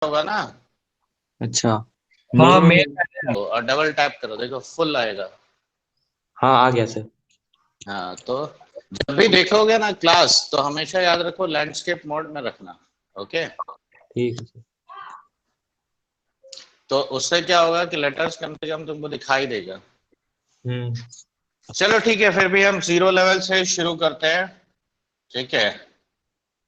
होगा ना। अच्छा हाँ नहीं मेल और डबल टैप करो, देखो फुल आएगा। हाँ आ गया सर। हाँ, तो जब भी देखोगे ना क्लास, तो हमेशा याद रखो लैंडस्केप मोड में रखना। ओके, ठीक है सर। तो उससे क्या होगा कि लेटर्स कम से कम तुमको दिखाई देगा। हम्म। चलो ठीक है, फिर भी हम 0 लेवल से शुरू करते हैं। ठीक है,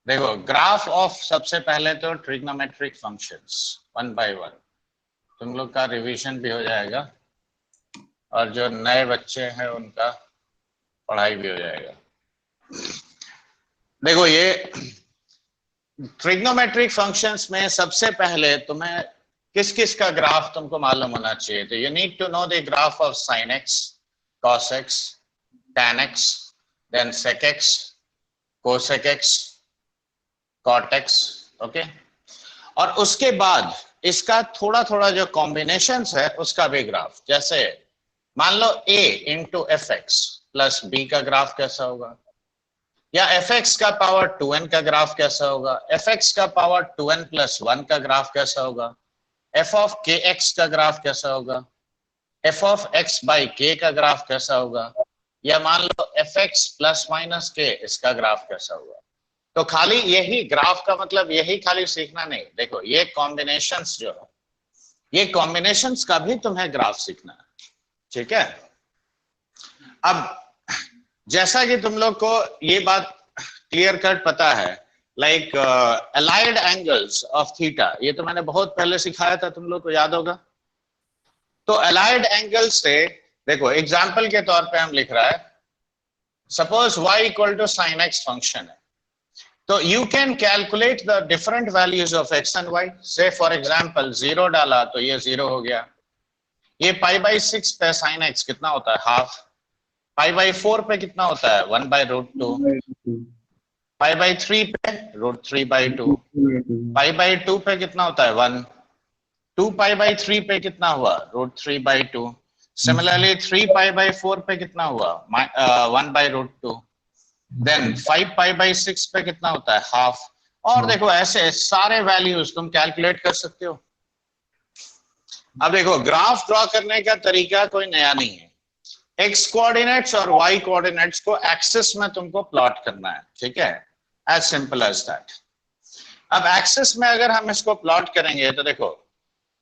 देखो ग्राफ ऑफ, सबसे पहले तो ट्रिग्नोमेट्रिक फंक्शंस 1 बाय 1, तुम लोग का रिवीजन भी हो जाएगा और जो नए बच्चे हैं उनका पढ़ाई भी हो जाएगा। देखो ये ट्रिग्नोमेट्रिक फंक्शंस में सबसे पहले तुम्हें किस किस का ग्राफ तुमको मालूम होना चाहिए। तो you need to know the graph of sin x, cos x, tan x, then sec x, cosec x, cot x। Okay, और उसके बाद इसका थोड़ा थोड़ा जो कॉम्बिनेशंस है उसका भी ग्राफ। जैसे मान लो a into f x plus b का ग्राफ कैसा होगा, या fx का पावर 2n का ग्राफ कैसा होगा, fx का पावर 2n प्लस 1 का ग्राफ कैसा होगा, f ऑफ kx का ग्राफ कैसा होगा, f of x by k का ग्राफ कैसा होगा, या मान लो fx प्लस माइनस k, इसका ग्राफ कैसा होगा। तो खाली यही ग्राफ का मतलब यही खाली सीखना नहीं, देखो ये कॉम्बिनेशंस जो है, ये कॉम्बिनेशंस का भी तुम्हें ग्राफ सीखना है। ठीक है, अब जैसा कि तुम लोग को ये बात क्लियर कट पता है, like allied angles of theta, ये तो मैंने बहुत पहले सिखाया था, तुम लोग को याद होगा। तो अलाइड एंगल से देखो एग्जांपल के तौर पे हम लिख रहा है, suppose y equal to sine x function है, तो you can calculate the different values of x and y। Say for example 0 डाला तो ये 0 हो गया, ये पाई बाई 6 पे साइन x कितना होता है, हाफ। पाई बाई 4 पे कितना होता है, 1 बाई रूट 2। पाई बाई 3 पे रूट 3 बाई 2। पाई बाई 2 पे कितना होता है, 1। 2 पाई बाई 3 पे कितना हुआ, root 3 by 2। Similarly 3 pi by 4 पे कितना हुआ, 1 by root 2। Then 5 pi by 6 पे कितना होता है, हाफ। और देखो ऐसे सारे वैल्यूज तुम कैलकुलेट कर सकते हो। अब देखो ग्राफ ड्रॉ करने का तरीका कोई नया नहीं है, एक्स कोऑर्डिनेट्स और वाई कोऑर्डिनेट्स को एक्सिस में तुमको प्लॉट करना है। ठीक है, एज सिंपल एज दैट। अब एक्सिस में अगर हम इसको प्लॉट करेंगे तो देखो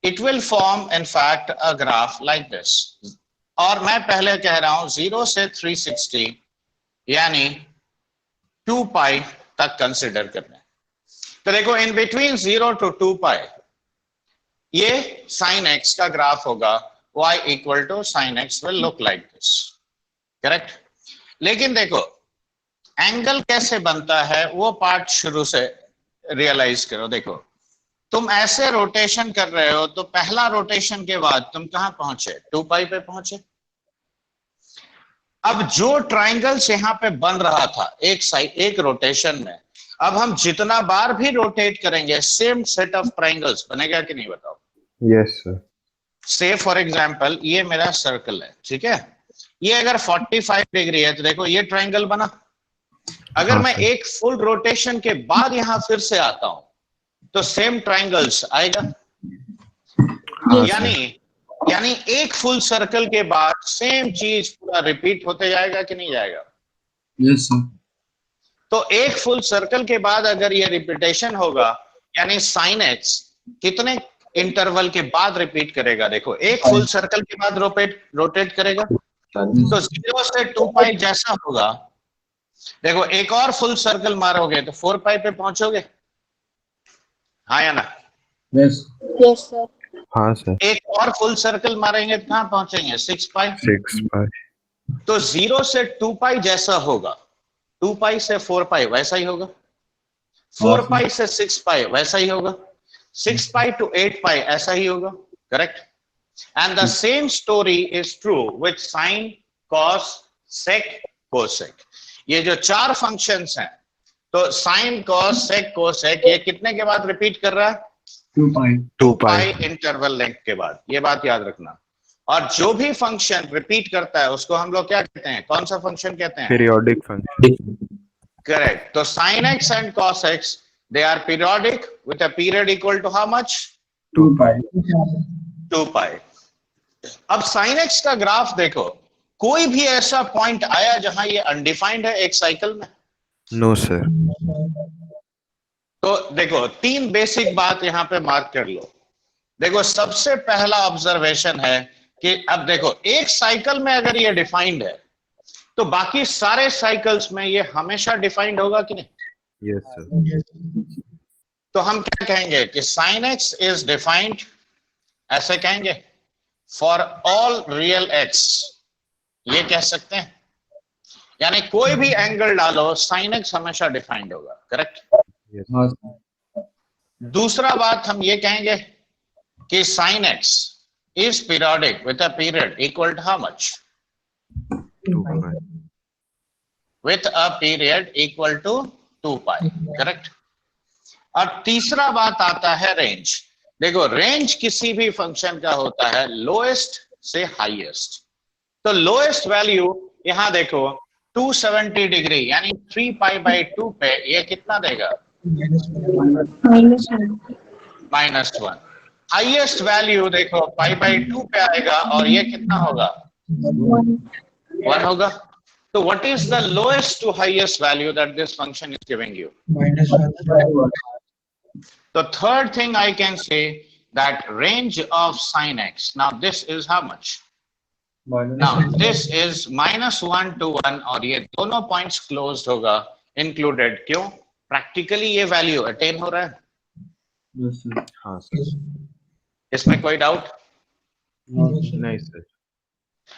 it will form in fact a graph like this. और मैं पहले कह रहा हूं 0 से 360 यानी 2 पाई तक कंसिडर करना है। तो देखो इन बिटवीन 0 टू 2 पाई ये साइन एक्स का ग्राफ होगा, y equal to sine x will look like this. Correct, लेकिन देखो एंगल कैसे बनता है वो पार्ट शुरू से रियलाइज करो। देखो तुम ऐसे रोटेशन कर रहे हो, तो पहला रोटेशन के बाद तुम कहां पहुंचे, 2 पाई पे पहुंचे। अब जो ट्राइंगल्स यहां पे बन रहा था एक साइड एक रोटेशन में, अब हम जितना बार भी रोटेट करेंगे सेम सेट ऑफ ट्राइंगल्स बनेगा कि नहीं, बताओ। Yes sir. से फॉर एग्जांपल ये मेरा सर्कल है, ठीक है, ये अगर 45 डिग्री है तो देखो ये ट्राइंगल बना। अगर मैं एक फुल रोटेशन के बाद यहां फिर से आता हूं तो सेम ट्राइंगल्स आएगा। यानी एक फुल सर्कल के बाद सेम चीज पूरा रिपीट होते जाएगा कि नहीं जाएगा। Yes sir. तो एक फुल सर्कल के बाद अगर ये रिपीटेशन होगा, यानी साइन एक्स कितने इंटरवल के बाद रिपीट करेगा, देखो एक फुल सर्कल के बाद रोटेट करेगा। तो 0 से 2 पाई जैसा होगा, देखो एक और फुल सर्कल मारोगे तो 4 पाई पे पहुंचोगे, हाँ या ना। Yes yes sir. हाँ सर। एक और फुल सर्कल मारेंगे तो कहां पहुंचेंगे, 6 पाई। 6 पाई। तो 0 से 2 पाई जैसा होगा, 2 पाई से 4 पाई वैसा ही होगा, 4 पाई से 6 पाई वैसा ही होगा, 6 पाई टू 8 पाई ऐसा ही होगा। Correct, and the same story is true with sine, cos, sec, cosec. ये जो 4 फंक्शंस हैं, तो साइन, कॉस, सेक, कोसेक ये कितने के बाद रिपीट कर रहा है, 2 पाई इंटरवल लेंथ के बाद। ये बात याद रखना। और जो भी फंक्शन रिपीट करता है उसको हम लोग क्या कहते हैं, कौन सा फंक्शन कहते हैं, पीरियोडिक फंक्शन। करेक्ट। तो sine x and cos x They are periodic with a period equal to how much? 2 pi. 2 pi. अब sin x का ग्राफ देखो, कोई भी ऐसा पॉइंट आया जहां ये अनडिफाइंड है एक साइकिल में? No, sir. तो देखो, तीन बेसिक बात यहां पे मार्क कर लो। देखो, सबसे पहला ऑब्जर्वेशन है कि अब देखो, एक साइकिल में अगर ये डिफाइंड है तो बाकी सारे साइकिल्स में ये हमेशा डिफाइंड होगा कि नहीं? Yes, sir. तो हम क्या कहेंगे कि sin x इज डिफाइंड, ऐसे कहेंगे, फॉर ऑल रियल x, ये कह सकते हैं। यानी कोई भी एंगल डालो, sin x हमेशा डिफाइंड होगा, करेक्ट? Yes. हाँ सर। दूसरा बात हम ये कहेंगे कि sin x is periodic with a period equal to how much? 2 pi. With a period equal to 2 pi, correct? और तीसरा बात आता है रेंज। देखो, रेंज किसी भी फंक्शन का होता है लोएस्ट से हाईएस्ट। तो लोएस्ट वैल्यू यहां देखो 270 डिग्री यानी 3 पाई बाई 2 पे ये कितना देगा? -1। हाईएस्ट वैल्यू देखो पाई बाई 2 पे आएगा और ये कितना होगा? 1 होगा। तो what is the lowest to highest value that this function is giving you? The third thing I can say that range of sin x. Now this is how much? Now this is -1 to 1 और ये दोनों points closed होगा, included. क्यों? Practically ये value attain हो रहा है। Yes, sir. हाँ sir. इसमें कोई डाउट? नहीं sir.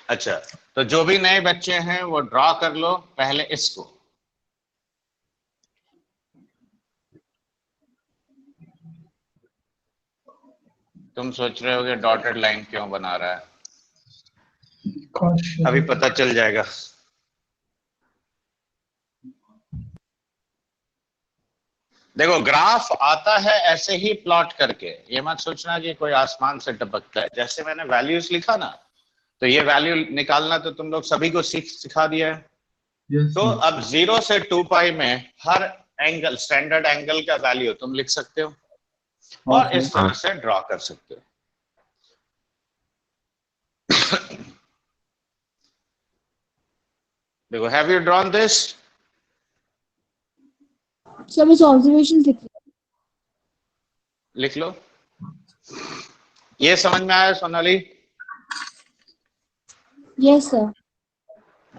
अच्छा, तो जो भी नए बच्चे हैं वो ड्रॉ कर लो पहले इसको। तुम सोच रहे होगे डॉटेड लाइन क्यों बना रहा है, अभी पता चल जाएगा। देखो, ग्राफ आता है ऐसे ही प्लॉट करके, ये मत सोचना कि कोई आसमान से टपकता है। जैसे मैंने वैल्यूज लिखा ना, तो ये वैल्यू निकालना तो तुम लोग सभी को सिखा दिया है। Yes, तो sir. अब 0 से 2 पाई में हर एंगल, स्टैंडर्ड एंगल का वैल्यू तुम लिख सकते हो और इस तरह से ड्रॉ कर सकते हो। देखो, हैव यू ड्रॉन दिस? सब इस ऑब्जर्वेशन लिख लो। ये समझ में आया सोनाली? Yes sir.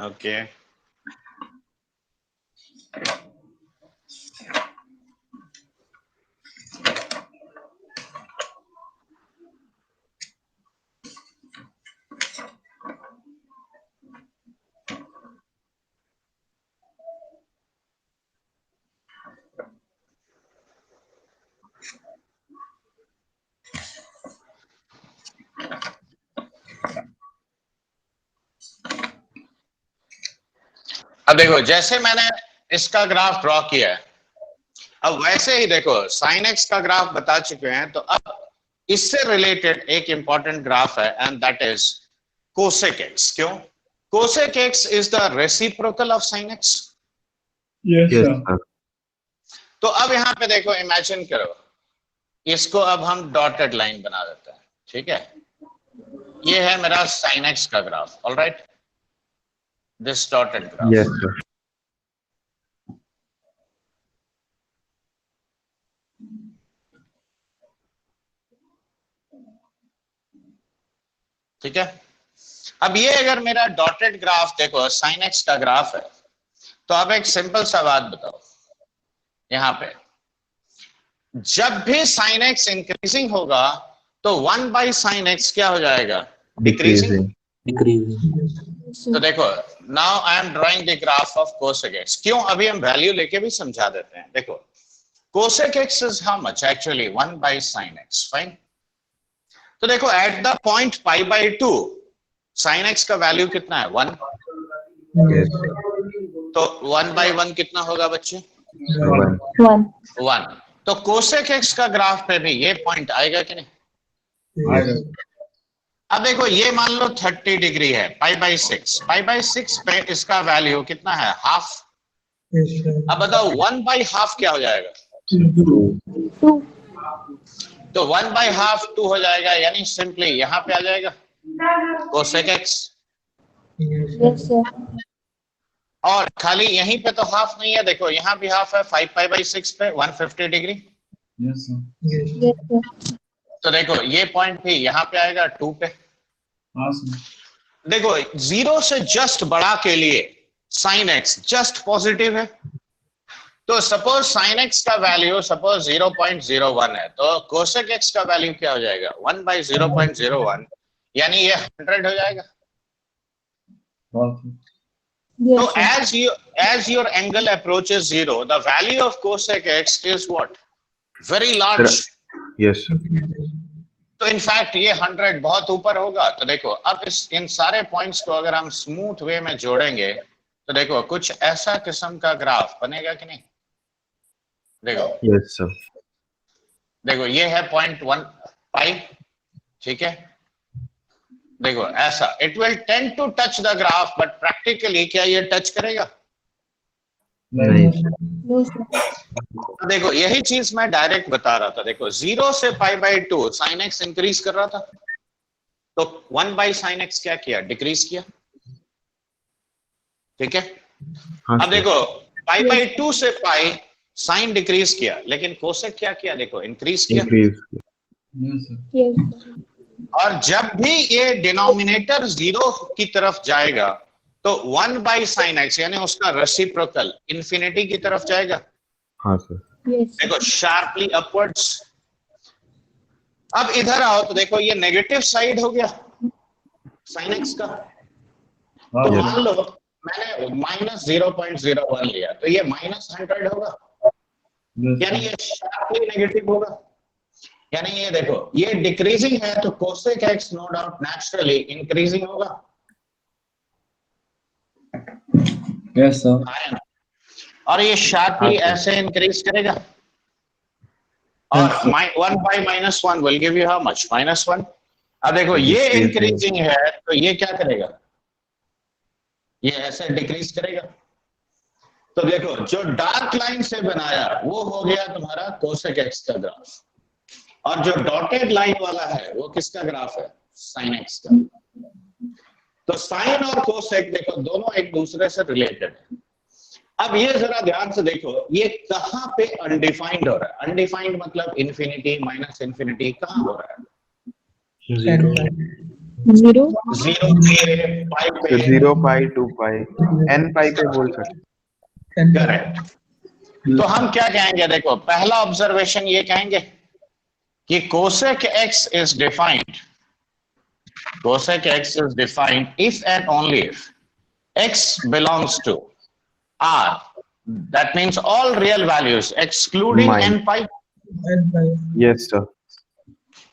ओके। अब देखो, जैसे मैंने इसका ग्राफ ड्रॉ किया है, अब वैसे ही देखो sin x का ग्राफ बता चुके हैं, तो अब इससे रिलेटेड एक इंपॉर्टेंट ग्राफ है and that is cosec x। क्यों? cosec x is the reciprocal of sin x। Yes, Yes sir. sir. तो अब यहाँ पे देखो, इमेजिन करो, इसको अब हम डॉटेड लाइन बना देते हैं, ठीक है? ये है मेरा sin x का graph, alright? This dotted graph. Yes sir. ठीक है? अब ये अगर मेरा डॉटेड ग्राफ देखो sin x का ग्राफ है, तो अब एक सिंपल सा बात बताओ, यहां पे जब भी sin x इंक्रीजिंग होगा तो 1 by sin x क्या हो जाएगा? डिक्रीजिंग। तो देखो, now I am drawing the graph of cosec x। क्यों? अभी हम वैल्यू लेके भी समझा देते हैं। देखो, cosec x is how much? Actually 1 by sin x, fine. तो देखो, at the point pi by 2 sin x का वैल्यू कितना है? 1। Yes. तो 1 by 1 कितना होगा बच्चे? 1. 1। तो cosec x का ग्राफ पे भी ये पॉइंट आएगा कि नहीं? आएगा। अब देखो, ये मान लो 30 डिग्री है, पाई बाई 6। पाई बाई 6 पे इसका वैल्यू कितना है? हाफ। अब बताओ 1 by हाफ क्या हो जाएगा? 2. तो 1/2 2 हो जाएगा, यानी सिंपली यहाँ पे आ जाएगा कोसेक एक्स। Yes, sir. और खाली यहीं पे तो हाफ नहीं है, देखो यहाँ भी हाफ है 5π/6 पे 150 degree. Yes, sir. Yes, sir. तो देखो ये पॉइंट भी यहाँ पे आएगा 2 पे। हाँ sir. देखो 0 से जस्ट बड़ा के लिए साइन एक्स जस्ट पॉजिटिव है, तो सपोज साइन एक्स का वैल्यू सपोज 0.01 है, तो कोसेक एक्स का वैल्यू क्या हो जाएगा 1/0.01, यानी ये 100 हो जाएगा। हाँ sir. Yes, So sir. as your angle approaches 0, the value of cosec x is what? Very large. Yes, sir. तो इनफैक्ट ये 100 बहुत ऊपर होगा। तो देखो अब इन सारे पॉइंट्स को अगर हम स्मूथ वे में जोड़ेंगे तो देखो कुछ ऐसा किस्म का ग्राफ बनेगा कि नहीं। देखो Yes, sir. देखो ये है 0.1π, ठीक है। देखो ऐसा it will tend to touch the graph, but practically क्या ये टच करेगा? नहीं, No, sir. तो देखो यही चीज मैं डायरेक्ट बता रहा था। देखो 0 से π/2 sin x इंक्रीज कर रहा था, तो 1/sin x क्या किया? डिक्रीज किया, ठीक है। हाँ, अब sir. देखो π/2 से पाई साइन डिक्रीज किया, लेकिन कोसेक क्या किया? देखो इंक्रीज किया। Increase. Yes, sir. Yes, sir. और जब भी ये डिनोमिनेटर 0 की तरफ जाएगा तो 1/sin x यानी उसका रेसिप्रोकल इंफिनिटी की तरफ जाएगा। हाँ, sir. Yes, sir. देखो शार्पली अपवर्ड्स। अब इधर आओ तो देखो ये नेगेटिव साइड हो गया sin x का। हाँ तो Yes. मान लो मैंने -0.01 लिया, तो ये -100 होगा, Yes, यानी sir. ये शार्पली नेगेटिव होगा। यानी ये देखो ये डिक्रीजिंग है, तो cosec x no doubt naturally increasing होगा। Yes, sir. है ना? और ये शार्पली हाँ, ऐसे इंक्रीज करेगा। और Yes, sir. 1/-1 will give you how much? -1। अब देखो ये Decreasing. इंक्रीजिंग है, तो ये क्या करेगा? ये ऐसे डिक्रीज करेगा। तो देखो जो डार्क लाइन से बनाया वो हो गया तुम्हारा कोसेक एक्स का ग्राफ, और जो डॉटेड लाइन वाला है वो किसका ग्राफ है? साइन एक्स का। तो साइन और कोसेक देखो दोनों एक दूसरे से रिलेटेड है। अब ये जरा ध्यान से देखो ये कहां पे अनडिफाइंड हो रहा है। अनडिफाइंड मतलब इन्फिनिटी माइनस इन्फिनिटी कहां हो रहा है? 0. 0. 0 पे, पाई So पे। 0 pi, 2 pi, n pi पे बोल सकते। करेक्ट। तो हम क्या कहेंगे? देखो पहला ऑब्जर्वेशन ये कहेंगे कि cosec x is defined. Cosec x is defined if and only if x belongs to R. That means all real values excluding Mine. n pi. Yes, sir.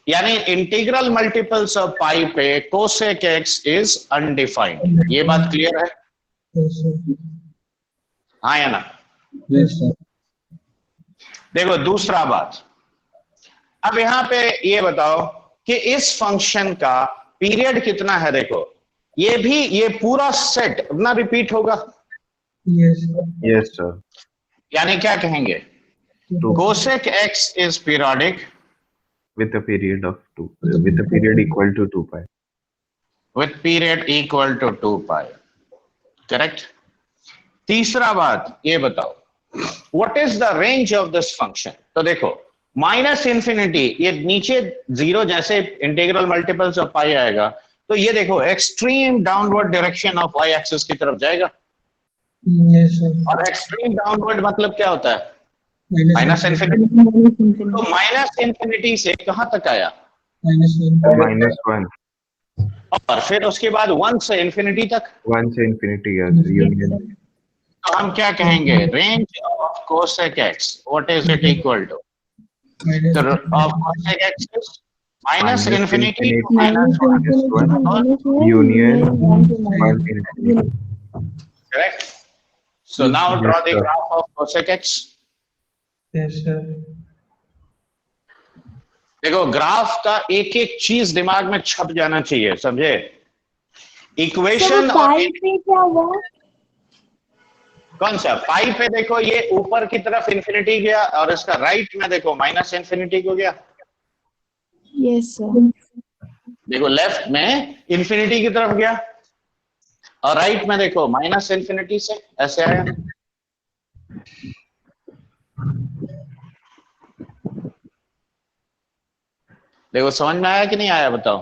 यानी इंटीग्रल मल्टीपल्स ऑफ पाई पे cosec x is undefined. ये बात clear है? हाँ या ना? Yes, sir. देखो दूसरा बात, अब यहाँ पे ये बताओ कि इस फंक्शन का पीरियड कितना है। देखो ये भी ये पूरा सेट अपना रिपीट होगा। Yes, sir. यानी क्या कहेंगे? 2 cosec x is periodic with a period of 2, with a period equal to 2 pi. with period equal to 2 pi. Correct. तीसरा बात ये बताओ what is the range of this function? तो देखो माइनस इंफिनिटी ये नीचे 0 जैसे इंटीग्रल मल्टीपल्स ऑफ पाई आएगा, तो ये देखो extreme downward direction of y axis की तरफ जाएगा। और एक्सट्रीम डाउनवर्ड मतलब क्या होता है? Minus infinity. तो माइनस इंफिनिटी से कहां तक आया? -1, और फिर उसके बाद 1 से इंफिनिटी तक। 1 से infinity, yes, union. तो हम क्या कहेंगे? Range of cosec x what is it equal to? The of cosec x is minus Minus infinity to infinity. minus 1, Union 1 1 to infinity. correct? So now draw the sir. graph of cosec x. देखो graph का एक एक चीज दिमाग में छप जाना चाहिए, समझे? इक्वेशन और पे क्या हुआ? कौन सा पाई पे देखो ये ऊपर की तरफ इंफिनिटी गया और इसका राइट में देखो माइनस इंफिनिटी को गया। Yes, sir. देखो लेफ्ट में इंफिनिटी की तरफ गया और राइट में देखो माइनस इंफिनिटी से ऐसे आया। देखो समझ में आया कि नहीं आया बताओ।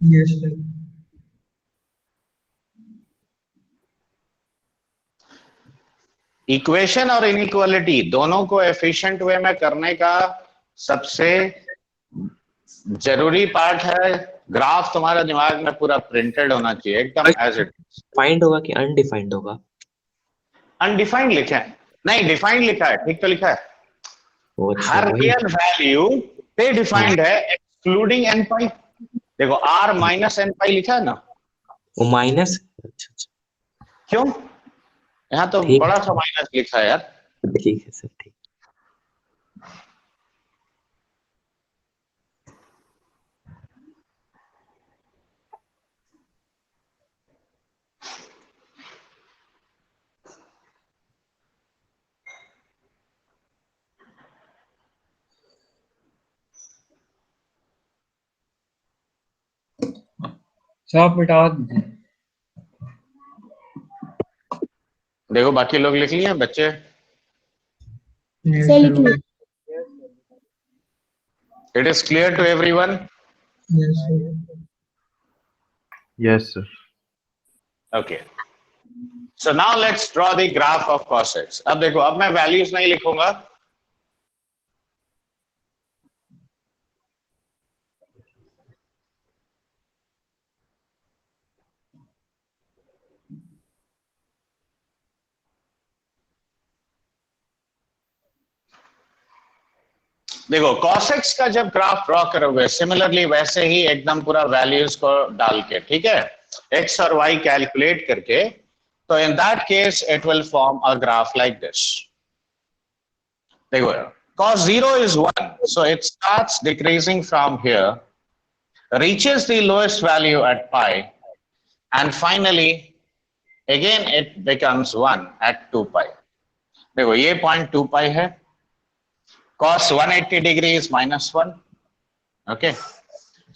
Yes, sir. इक्वेशन और इनइक्वालिटी दोनों को एफिशिएंट वे में करने का सबसे जरूरी पार्ट है ग्राफ तुम्हारा दिमाग में पूरा प्रिंटेड होना चाहिए एकदम एज इट। डिफाइंड होगा कि अनडिफाइंड होगा? अनडिफाइंड लिखा है नहीं डिफाइंड लिखा है, ठीक तो लिखा है। वो अच्छा हर भाई। रियल वैल्यू पे डिफाइंड है एक्सक्लूडिंग एन पाई। देखो आर माइनस एन पाई लिखा है ना, वो माइनस। अच्छा अच्छा क्यों यहाँ तो ठीक। बड़ा सा माइनस लिखा है यार। ठीक है सर ठीक। सब मिटा दीजिए। देखो बाकी लोग लिख लिए बच्चे। Sir, लिख लो। It is clear to everyone. Yes, sir. Yes, sir. Okay. So now let's draw the graph of cos x. अब देखो अब मैं वैल्यूज नहीं लिखूंगा, देखो cos x का जब ग्राफ ड्रॉ करोगे सिमिलरली वैसे ही एकदम पूरा वैल्यूज को डाल के, ठीक है, x और y कैलकुलेट करके, तो in that case it will form a graph like this. देखो cos 0 is 1, so it starts decreasing from here, reaches the lowest value at pi, and finally again it becomes 1 at 2 pi। देखो ये point 2 pi है, cos 180 degree is -1, okay,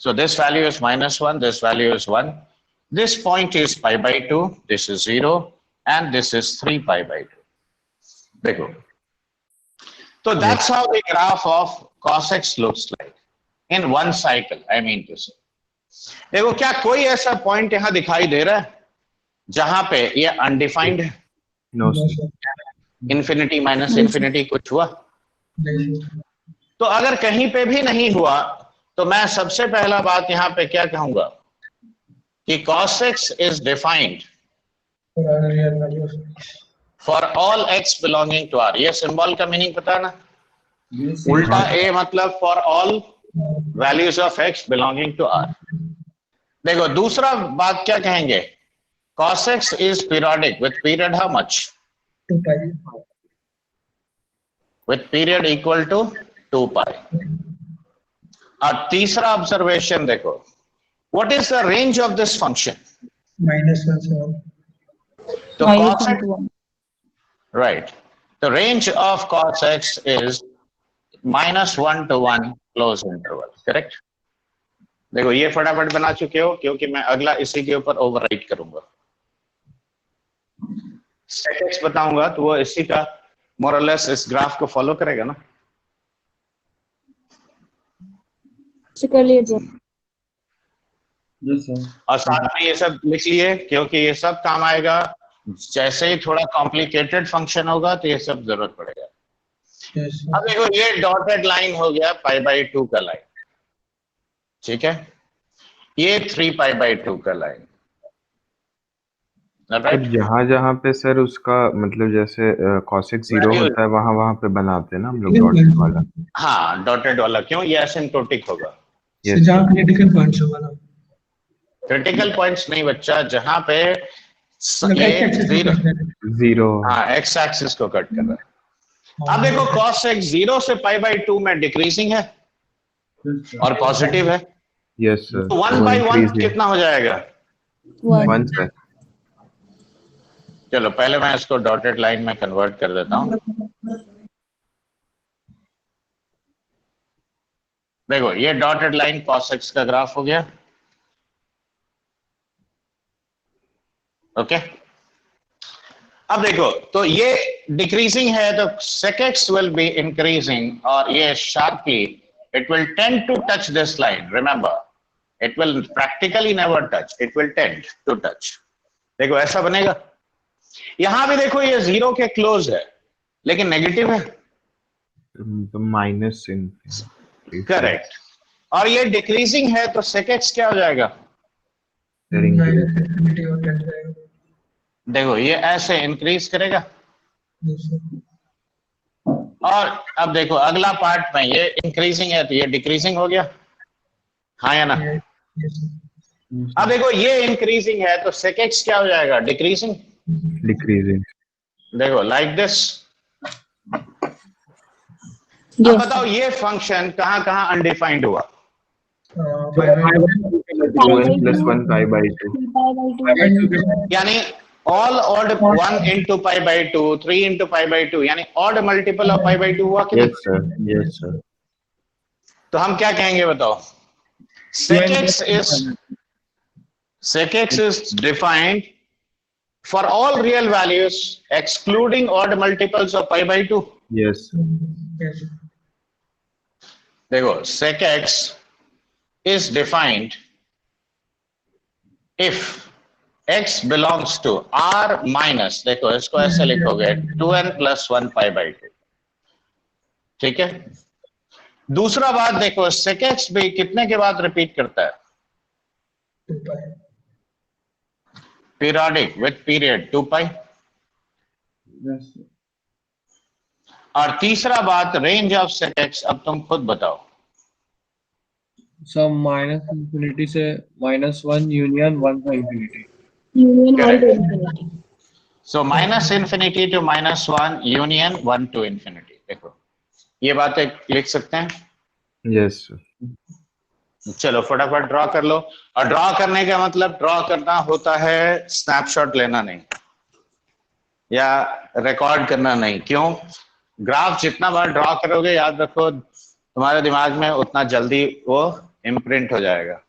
so this value is -1, this value is 1, this point is pi by 2, this is 0, and this is 3 pi by 2। देखो so that's how the graph of cos x looks like in one cycle, I mean to say। देखो क्या कोई ऐसा point यहां दिखाई दे रहा है जहां पे ये अनडिफाइंड है, No, sir. Infinity minus infinity कुछ हुआ? तो अगर कहीं पे भी नहीं हुआ तो मैं सबसे पहला बात यहां पे क्या कहूंगा कि cos x is defined for all x belonging to R। ये सिंबल का मीनिंग पता है ना, Yes, sir. उल्टा a मतलब for all values of x belonging to R। देखो दूसरा बात क्या कहेंगे, cos x is periodic with period how much? 2 pi. With period equal to 2 pi। और तीसरा ऑब्जर्वेशन देखो, what is the range of this function? -1, sir. तो Minus cos x, 1 to 1. right, the range of cos x is -1 to 1 close interval, correct? देखो ये फटाफट बना चुके हो क्योंकि मैं अगला इसी के ऊपर ओवरराइट करूंगा। sec x बताऊंगा तो वो इसी का मोर और लेस इस ग्राफ को फॉलो करेगा ना। So, कर लिए draw। Yes, sir. और साथ में ये सब लिख लिए क्योंकि ये सब काम आएगा जैसे ही थोड़ा कॉम्प्लिकेटेड फंक्शन होगा तो ये सब जरूरत पड़ेगा। Yes, sir. अब देखो ये डॉटेड लाइन हो गया पाई बाई 2 का लाइन, ठीक है, ये 3 पाई बाई 2 का लाइन, फिर जहाँ जहाँ पे सर उसका मतलब जैसे cos x 0 Value- होता है वहाँ पे बनाते हैं ना हम लोग डॉटेड वाला। हाँ डॉटेड वाला, क्यों, ये एसिम्प्टोटिक होगा। Yes, जहाँ क्रिटिकल पॉइंट्स होगा ना, क्रिटिकल पॉइंट्स नहीं बच्चा, जहां पे मतलब ये x-axis जीरो, को करते हैं। 0। हाँ एक्स एक्सिस को कट कर रहा है। अब देखो cos x 0 से पाई बाई 2 में डिक्रीजिंग है Yes, sir. और पॉजिटिव है, Yes, sir. तो 1 वो बाई 1 increasing। कितना हो जाएगा? 1। 1 sir। चलो पहले मैं इसको डॉटेड लाइन में कन्वर्ट कर देता हूं। देखो ये डॉटेड लाइन cos x का ग्राफ हो गया। ओके, अब देखो तो ये डिक्रीजिंग है तो sec x will be increasing और ये sharply it will tend to touch this line, remember it will practically never touch, it will tend to touch। देखो ऐसा बनेगा। यहां भी देखो ये 0 के क्लोज है लेकिन नेगेटिव है। तो माइनस इन करेक्ट, और ये डिक्रीजिंग है तो sec x क्या हो जाएगा? माइनस इंफिनिटी और टेन जाएगा। देखो ये ऐसे इंक्रीज करेगा Yes, sir. और अब देखो अगला पार्ट में ये इंक्रीजिंग है तो ये डिक्रीजिंग हो गया, हाँ या ना? Yes, yes, sir. अब देखो ये इंक्रीजिंग है तो sec x क्या हो जाएगा? डिक्रीजिंग। डिक्रीजिंग। देखो लाइक दिस। अब Yes, बताओ ये फंक्शन कहां कहां अनडिफाइंड हुआ? Pi by two. 1 plus 1 pi by 2। pi by 2 Pi by two के बाद यानी all odd 1 into pi by 2, 3 into pi by 2, यानी odd multiple of pi by 2 हुआ कि नहीं? Yes sir, yes sir. तो हम क्या कहेंगे बताओ? sec x is defined for all real values excluding odd multiples of pi by 2। Yes yes, sir. देखो sec x is defined if x belongs to r minus, देखो इसको ऐसे लिखोगे 2n plus 1 pi by 2, ठीक है। दूसरा बात देखो sec x भी कितने के बाद रिपीट करता है? 2 pi. Periodic with period 2 pi। Yes, sir. और तीसरा बात रेंज ऑफ sec x, अब तुम खुद बताओ। सब माइनस इंफिनिटी से -1 यूनियन 1 का infinity. union 1 to Correct. infinity। So minus infinity to -1 union 1 to infinity. देखो ये बातें लिख सकते हैं। Yes sir. चलो फटाफट ड्रॉ कर लो। और ड्रॉ करने का मतलब ड्रॉ करना होता है स्नैपशॉट लेना नहीं या रिकॉर्ड करना नहीं। क्यों? ग्राफ जितना बार ड्रॉ करोगे याद रखो तुम्हारे दिमाग में उतना जल्दी वो इम्प्रिंट हो जाएगा।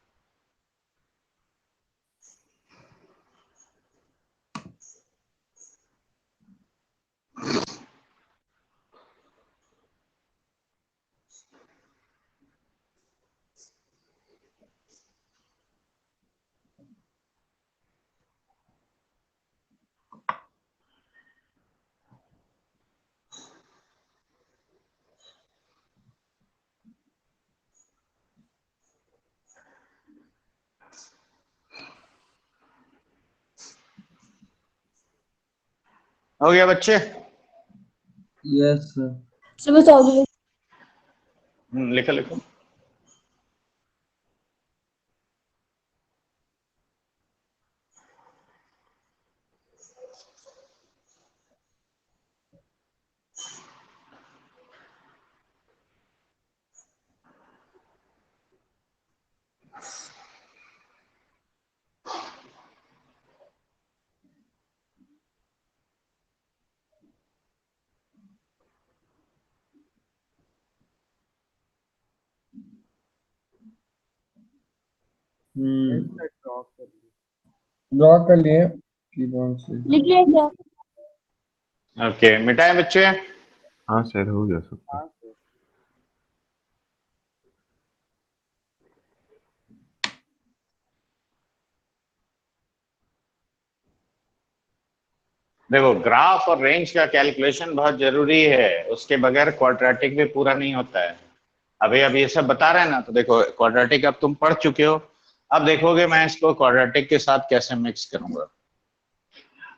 हो गया बच्चे? Yes sir. So bas all लिखो लिखो। ड्रॉ कर लिए कीबोर्ड से। लिख लिया क्या? ओके मिटाए बच्चे। हाँ सर, हो गया सब। देखो ग्राफ और रेंज का कैलकुलेशन बहुत जरूरी है, उसके बगैर क्वाड्रेटिक भी पूरा नहीं होता है। अभी अब ये सब बता रहे हैं ना, तो देखो क्वाड्रेटिक अब तुम पढ़ चुके हो, अब देखोगे मैं इसको क्वाड्रेटिक के साथ कैसे मिक्स करूंगा।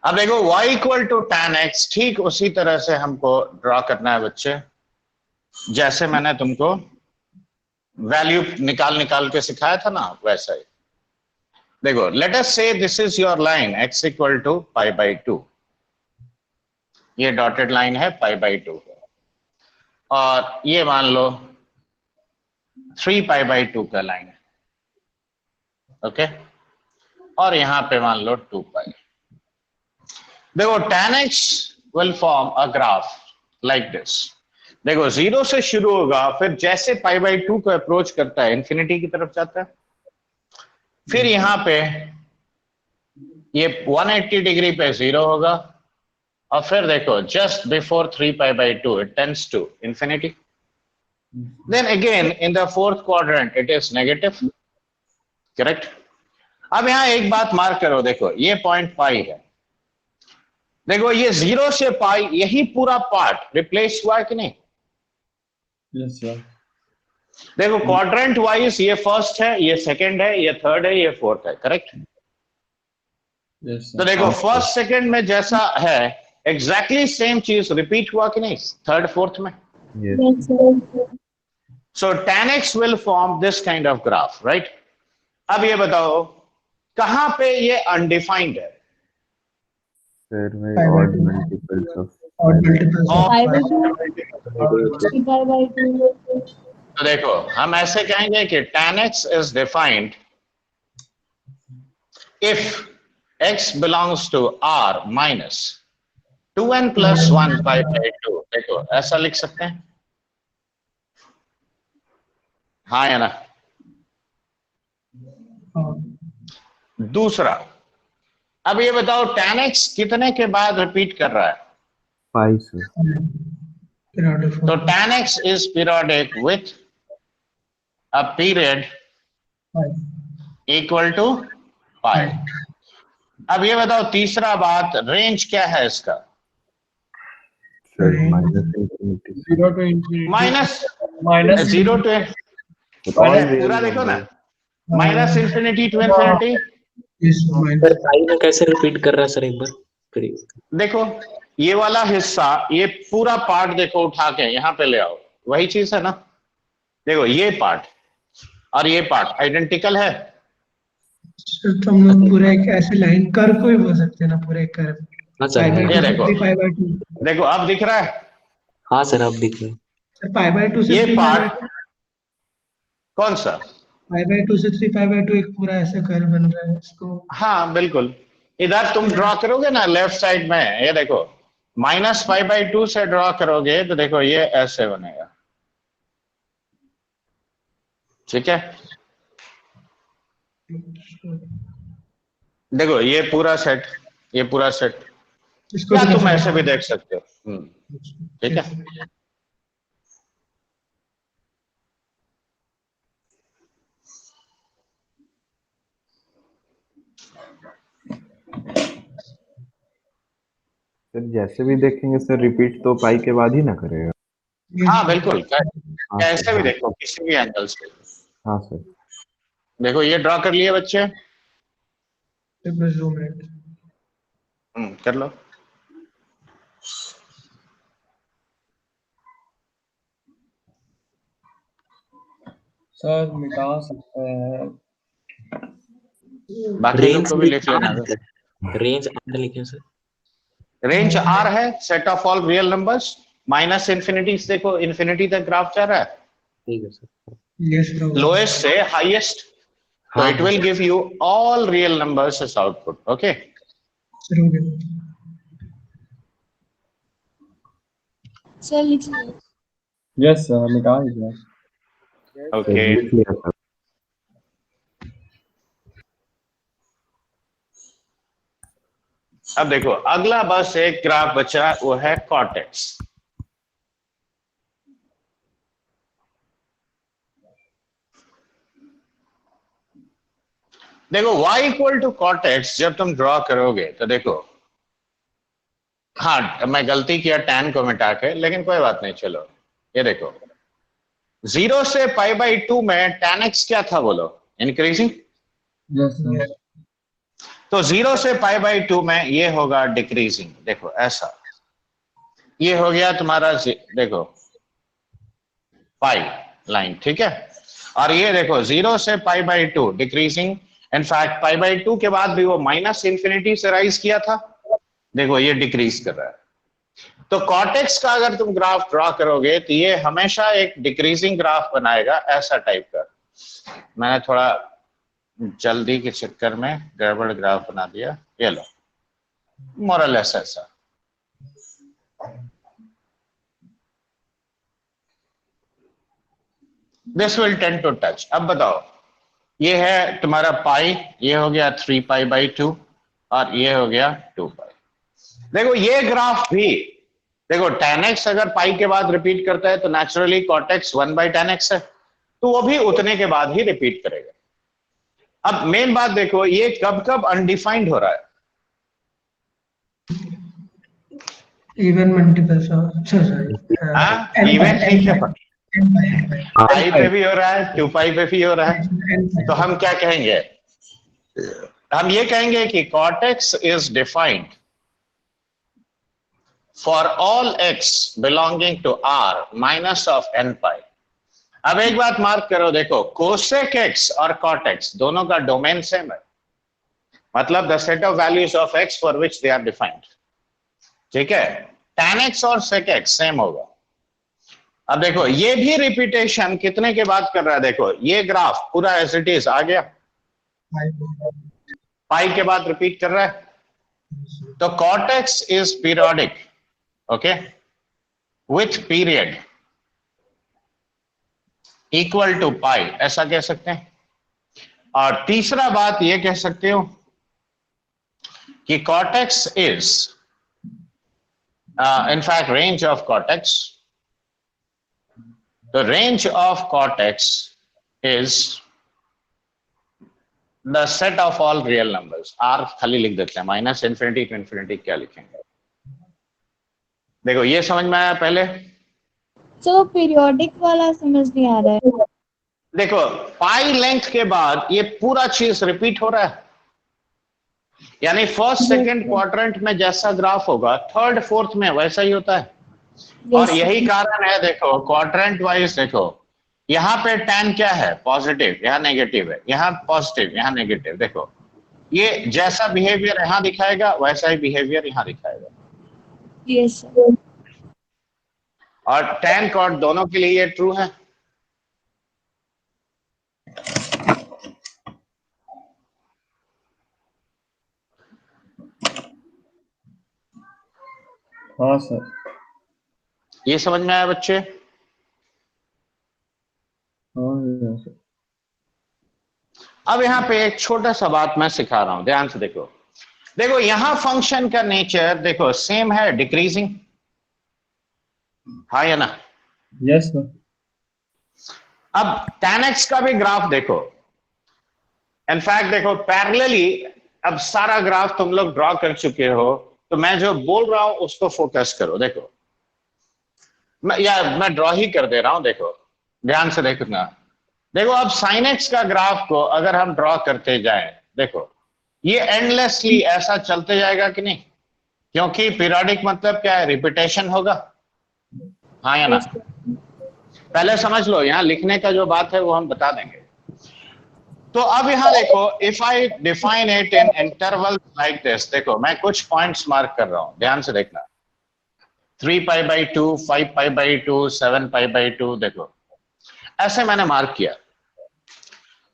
अब देखो y equal to tan x, ठीक उसी तरह से हमको ड्रॉ करना है बच्चे, जैसे मैंने तुमको वैल्यू निकाल निकाल के सिखाया था ना वैसा ही। देखो let us say this is your line x equal to pi by 2, ये डॉटेड लाइन है पाई बाई 2, और ये मान लो 3 पाई बाई 2 का लाइन है, ओके, और यहां पे मान लो 2 पाई। देखो tan x will form a graph like this. देखो 0 से शुरू होगा, फिर जैसे पाई बाई 2 को अप्रोच करता है इंफिनिटी की तरफ जाता है, फिर यहां पे ये 180 डिग्री पे 0 होगा, और फिर देखो just before 3 pi by 2 it tends to infinity. Then again in the fourth quadrant it is negative. Correct. अब यहां एक बात मार्क करो, देखो ये पॉइंट पाई है, देखो ये 0 से पाई, यही पूरा पार्ट रिप्लेस हुआ है कि नहीं? Yes, sir. देखो क्वाड्रेंट वाइज ये फर्स्ट है, ये सेकंड है, ये थर्ड है, ये फोर्थ है. करेक्ट. Yes, sir. तो देखो फर्स्ट सेकंड में जैसा है एग्जैक्टली सेम चीज रिपीट हुआ कि नहीं थर्ड फोर्थ में? Yes. Yes, sir. So tan x will form this kind of graph, right? अब ये बताओ कहां पे ये अनडिफाइंड है? Sir, my Pi by odd two. multiples of Odd multiples of Pi by pi. 2, 3 pi by 2. तो देखो हम ऐसे कहेंगे कि tan x is defined if x belongs to r minus 2n plus 1 pi by 2. देखो ऐसा लिख सकते हैं, हाँ या ना? हाँ, दूसरा, अब ये बताओ tan x कितने के बाद रिपीट कर रहा है? pi, sir. periodic तो form. tan x is periodic with a period Pi. equal to pi. अब ये बताओ तीसरा बात, रेंज क्या है इसका? Sir, Range. minus infinity. 0 to infinity. Minus zero to, But all real पूरा देखो ना, numbers. Minus infinity to infinity. Is sir minus. Pi में कैसे रिपीट कर रहा है सर, एक बार फिर? देखो ये वाला हिस्सा, ये पूरा पार्ट देखो उठा के यहाँ पे ले आओ, वही चीज है ना. देखो ये पार्ट और ये पार्ट आइडेंटिकल है. सर तो हम लोग पूरा एक ऐसे लाइन कर्व को भी बोल सकते हैं ना, पूरा एक कर्व. हाँ pi by सर, ये 2 से देखो. 3 pi by 2. देखो अब दिख रहा है हाँ सर अब दिख रहे हैं. सर pi by 2 से ये 3 pi by पार्ट 2. कौन सा? pi by 2 से 3 pi by 2 एक पूरा ऐसा कर्व बन रहा है इसको. हाँ बिल्कुल. इधर तुम ड्रॉ करोगे ना लेफ्ट साइड में, ये देखो माइनस पाई बाई 2 से ड्रॉ करोगे तो देखो ये ऐसे बनेगा. ठीक है, देखो ये पूरा सेट, ये पूरा सेट, इसको या भी तुम कर ऐसे भी सकते देख सकते हो. ठीक है. हैं. सर जैसे भी देखेंगे सर, रिपीट तो पाई के बाद ही ना करेगा. हाँ बिल्कुल, हाँ कैसे सर. भी देखो किसी भी एंगल से. हाँ सर. देखो ये ड्रॉ कर लिए बच्चे? बस 2 मिनट. कर लो. सर मिटा सकते हैं. बाकी लोग को भी लिख लेना. रेंज आर लिखे सर. रेंज आर है, set of all real numbers minus infinity. देखो इंफिनिटी तक ग्राफ जा रहा है, ठीक है सर. Yes bro. लोएस्ट से हाईएस्ट. So हाँ it will give you all real numbers as output. Okay. Sir हो गया. Sir, लिख लीजिए. Yes, sir. मिटा दीजिए. Okay. लिख लिया सर. अब देखो अगला बस एक ग्राफ बचा, वो है कॉर्टेक्स. देखो y इक्वल टू कॉर्टेक्स जब तुम ड्रॉ करोगे तो देखो, हाँ मैं गलती किया tan को मिटा के, लेकिन कोई बात नहीं. चलो ये देखो 0 से पाई बाई 2 में tan x क्या था बोलो? इंक्रीजिंग. Yes, sir. तो 0 से पाई बाई 2 में ये होगा डिक्रीजिंग. देखो ऐसा, ये हो गया तुम्हारा देखो पाई लाइन. ठीक है, और ये देखो 0 से पाई by 2 decreasing. In fact pi by 2 के बाद भी वो माइनस इंफिनिटी से राइज किया था, देखो ये डिक्रीज कर रहा है. तो कॉर्टेक्स का अगर तुम ग्राफ ड्रॉ करोगे तो ये हमेशा एक डिक्रीजिंग ग्राफ बनाएगा, ऐसा टाइप का. मैंने थोड़ा जल्दी के चक्कर में गड़बड़ ग्राफ बना दिया. ये लो, more or less ऐसा। This will tend to touch। अब बताओ, ये है तुम्हारा पाई, ये हो गया 3π/2 और ये हो गया 2π। देखो ये ग्राफ भी, देखो tan x अगर पाई के बाद रिपीट करता है तो naturally cot x 1/tan x है, तो वो भी उतने के बाद ही रिपीट करेगा। अब मेन बात देखो, ये कब कब अनडिफाइंड हो रहा है? इवन मल्टीपल्स ऑफ सॉरी हाँ, इवन ठीक है, पाई पे भी हो रहा है, 2π पे भी हो रहा है, तो हम क्या कहेंगे? हम ये कहेंगे कि cot x is defined for all x belonging to R minus of n π। अब एक बात मार्क करो, देखो cosec x और cot x दोनों का डोमेन सेम है, मतलब the set of values of x for which they are defined. ठीक है, tan x और sec x सेम होगा। अब देखो ये भी रिपीटेशन कितने के बाद कर रहा है? देखो ये ग्राफ पूरा एज इट इज आ गया, पाई के बाद रिपीट कर रहा है, तो cot x is periodic, okay, with period equal to pi, ऐसा कह सकते हैं। और तीसरा बात ये कह सकते हो कि cot x is in fact range of cot x, the range of cot x is the set of all real numbers। r खाली लिख देते हैं, -∞ to infinity क्या लिखेंगे? देखो ये समझ में आया पहले? तो पीरियोडिक वाला समझ नहीं आ रहा है। देखो पाई लेंथ के बाद ये पूरा चीज रिपीट हो रहा है, यानी फर्स्ट सेकंड क्वाड्रेंट में जैसा ग्राफ होगा थर्ड फोर्थ में वैसा ही होता है। और यही कारण है, देखो क्वाड्रेंट वाइज देखो, यहाँ पे tan क्या है? पॉजिटिव, यहाँ नेगेटिव है, यहाँ पॉजिटिव, यहाँ नेगेटिव। देखो ये जैसा बिहेवियर यहाँ दिखाएगा वैसा ही बिहेवियर यहाँ दिखाएगा। Yes sir. और tan cot दोनों के लिए ये ट्रू है। हाँ सर। ये समझ में आया बच्चे? हाँ सर। अब यहाँ पे एक छोटा सा बात मैं सिखा रहा हूं, ध्यान से देखो। देखो यहाँ फंक्शन का नेचर देखो सेम है, डिक्रीजिंग, हाँ या ना? Yes sir. अब tan x का भी ग्राफ देखो, इनफैक्ट देखो पैरेलली, अब सारा ग्राफ तुम लोग ड्रॉ कर चुके हो, तो मैं जो बोल रहा हूं उसको फोकस करो। देखो मैं ड्रॉ ही कर दे रहा हूं, देखो ध्यान से देखना। देखो अब sin x का ग्राफ को अगर हम ड्रॉ करते जाएं, देखो ये एंडलेसली ऐसा चलते जाएगा कि नहीं? क्योंकि पीरियोडिक मतलब क्या है? रिपीटेशन होगा, हाँ या ना? पहले समझ लो, यहाँ लिखने का जो बात है वो हम बता देंगे। तो अब यहाँ देखो, if I define it in interval like this, देखो मैं कुछ पॉइंट्स मार्क कर रहा हूं, ध्यान से देखना। 3π/2, 5π/2, 7π/2, देखो ऐसे मैंने मार्क किया।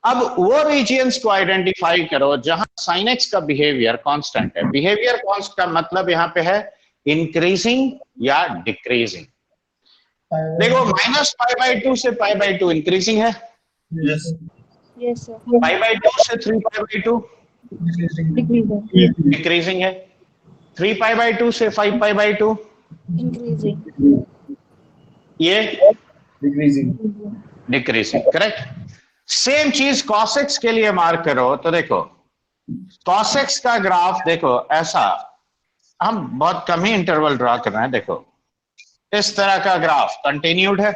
अब वो रीजियंस को आइडेंटिफाई करो जहां sin x का बिहेवियर कांस्टेंट है। बिहेवियर कांस्टेंट का मतलब यहाँ पे है इंक्रीजिंग या डिक्रीजिंग। देखो -π/2 से π/2 इंक्रीजिंग है, यस सर। π/2 से 3π/2 डिक्रीजिंग है, 3π/2 से 5π/2 इंक्रीजिंग, ये डिक्रीजिंग। Decreasing, correct. सेम चीज cos x के लिए मार्क करो, तो देखो cos x का ग्राफ देखो ऐसा, हम बहुत कम ही इंटरवल ड्रॉ कर रहे हैं, देखो इस तरह का ग्राफ कंटिन्यूड है।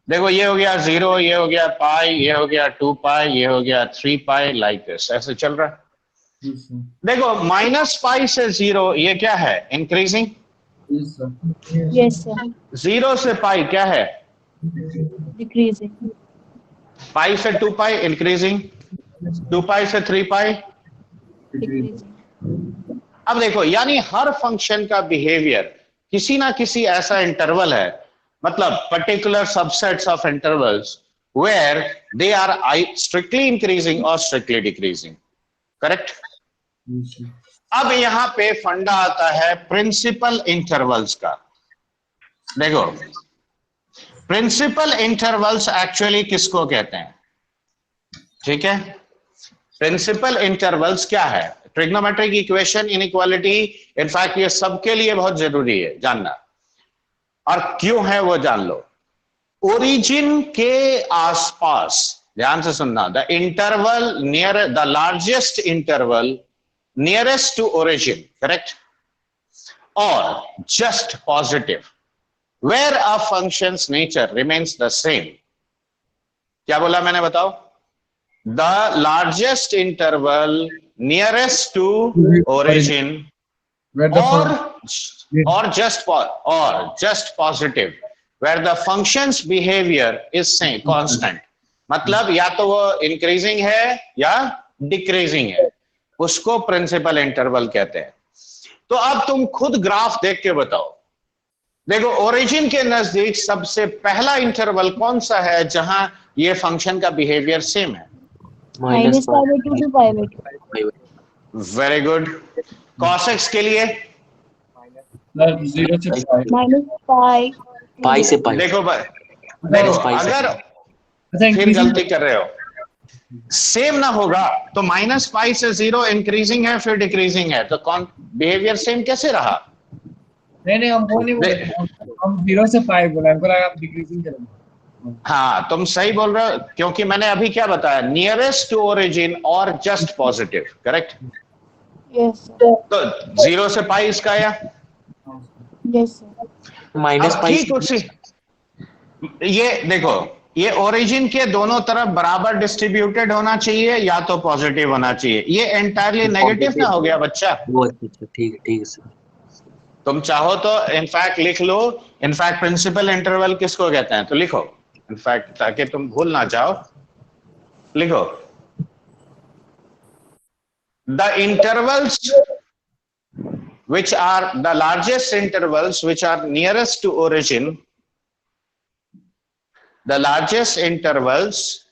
देखो ये हो गया 0, ये हो गया पाई, ये हो गया 2π, ये हो गया 3π, लाइक दिस, ऐसे चल रहा है। देखो -π से 0 ये क्या है? इंक्रीजिंग। Yes sir. 0 से पाई क्या है? डिक्रीजिंग। पाई से 2π इंक्रीजिंग, 2π से 3π डिक्रीजिंग। अब देखो यानी हर फंक्शन का बिहेवियर किसी ना किसी ऐसा इंटरवल है, मतलब particular subsets of intervals where they are strictly increasing और स्ट्रिक्टली डिक्रीजिंग, करेक्ट? अब यहां पे फंडा आता है प्रिंसिपल इंटरवल्स का। देखो, प्रिंसिपल इंटरवल्स एक्चुअली किसको कहते हैं? ठीक है, प्रिंसिपल इंटरवल्स क्या है? ट्रिग्नोमेट्रिक इक्वेशन, इनइक्वालिटी, इनफैक्ट ये सबके लिए बहुत जरूरी है जानना, और क्यों है वो जान लो। ओरिजिन के आसपास, ध्यान से सुनना, the interval near the largest interval nearest to origin, correct, और just positive where a functions nature remains the same. क्या बोला मैंने, बताओ? The largest interval nearest to origin Where the or just positive where the function's behavior is same constant, मतलब या तो वो increasing है या डिक्रीजिंग है, उसको प्रिंसिपल इंटरवल कहते हैं। तो अब तुम खुद ग्राफ देख के बताओ। देखो, ओरिजिन के नजदीक सबसे पहला इंटरवल कौन सा है जहां ये फंक्शन का बिहेवियर सेम है? minus pi by 2 to pi by 2. Very good. cos x के लिए 0 से pi. Minus pi. पाई से पाई। देखो Minus pi से अगर अच्छा, फिर increasing गलती कर रहे हो, सेम ना होगा तो माइनस पाई से 0 इंक्रीजिंग है फिर डिक्रीजिंग है, तो कौन बिहेवियर सेम कैसे रहा? नहीं हम वो नहीं बोले, हम 0 से pi बोला, हमको लगा आप डिक्रीजिंग करेंगे। हाँ, तुम सही बोल रहे हो, क्योंकि मैंने अभी क्या बताया, नियरेस्ट टू ओरिजिन और just positive, correct? Yes, sir. तो 0 से पाई इसका आया। Yes, sir. माइनस अब पाई ठीक उसी, ये देखो, ये ओरिजिन के दोनों तरफ बराबर डिस्ट्रीब्यूटेड होना चाहिए या तो पॉजिटिव होना चाहिए। ये एंटायरली नेगेटिव ना हो गया बच्चा। वो अच्छा, ठीक है सर। तुम चाहो तो इनफैक्ट लिख लो, इनफैक्ट प्रिंसिपल इंटरवल किसको कहते हैं, तो लिखो इनफैक्ट, ताकि तुम भूल ना जाओ, लिखो the intervals which are the largest intervals which are nearest to origin, the largest intervals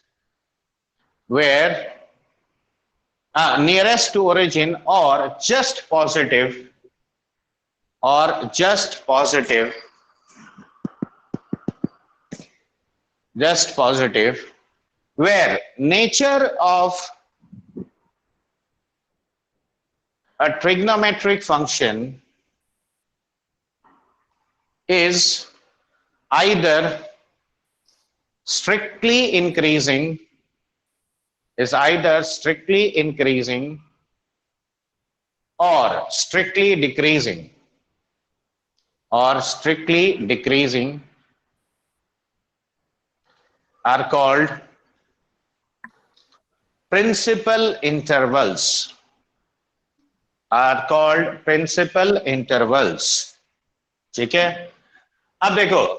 where nearest to origin or just positive where nature of a trigonometric function is either strictly increasing or strictly decreasing are called principal intervals. ठीक है? अब देखो,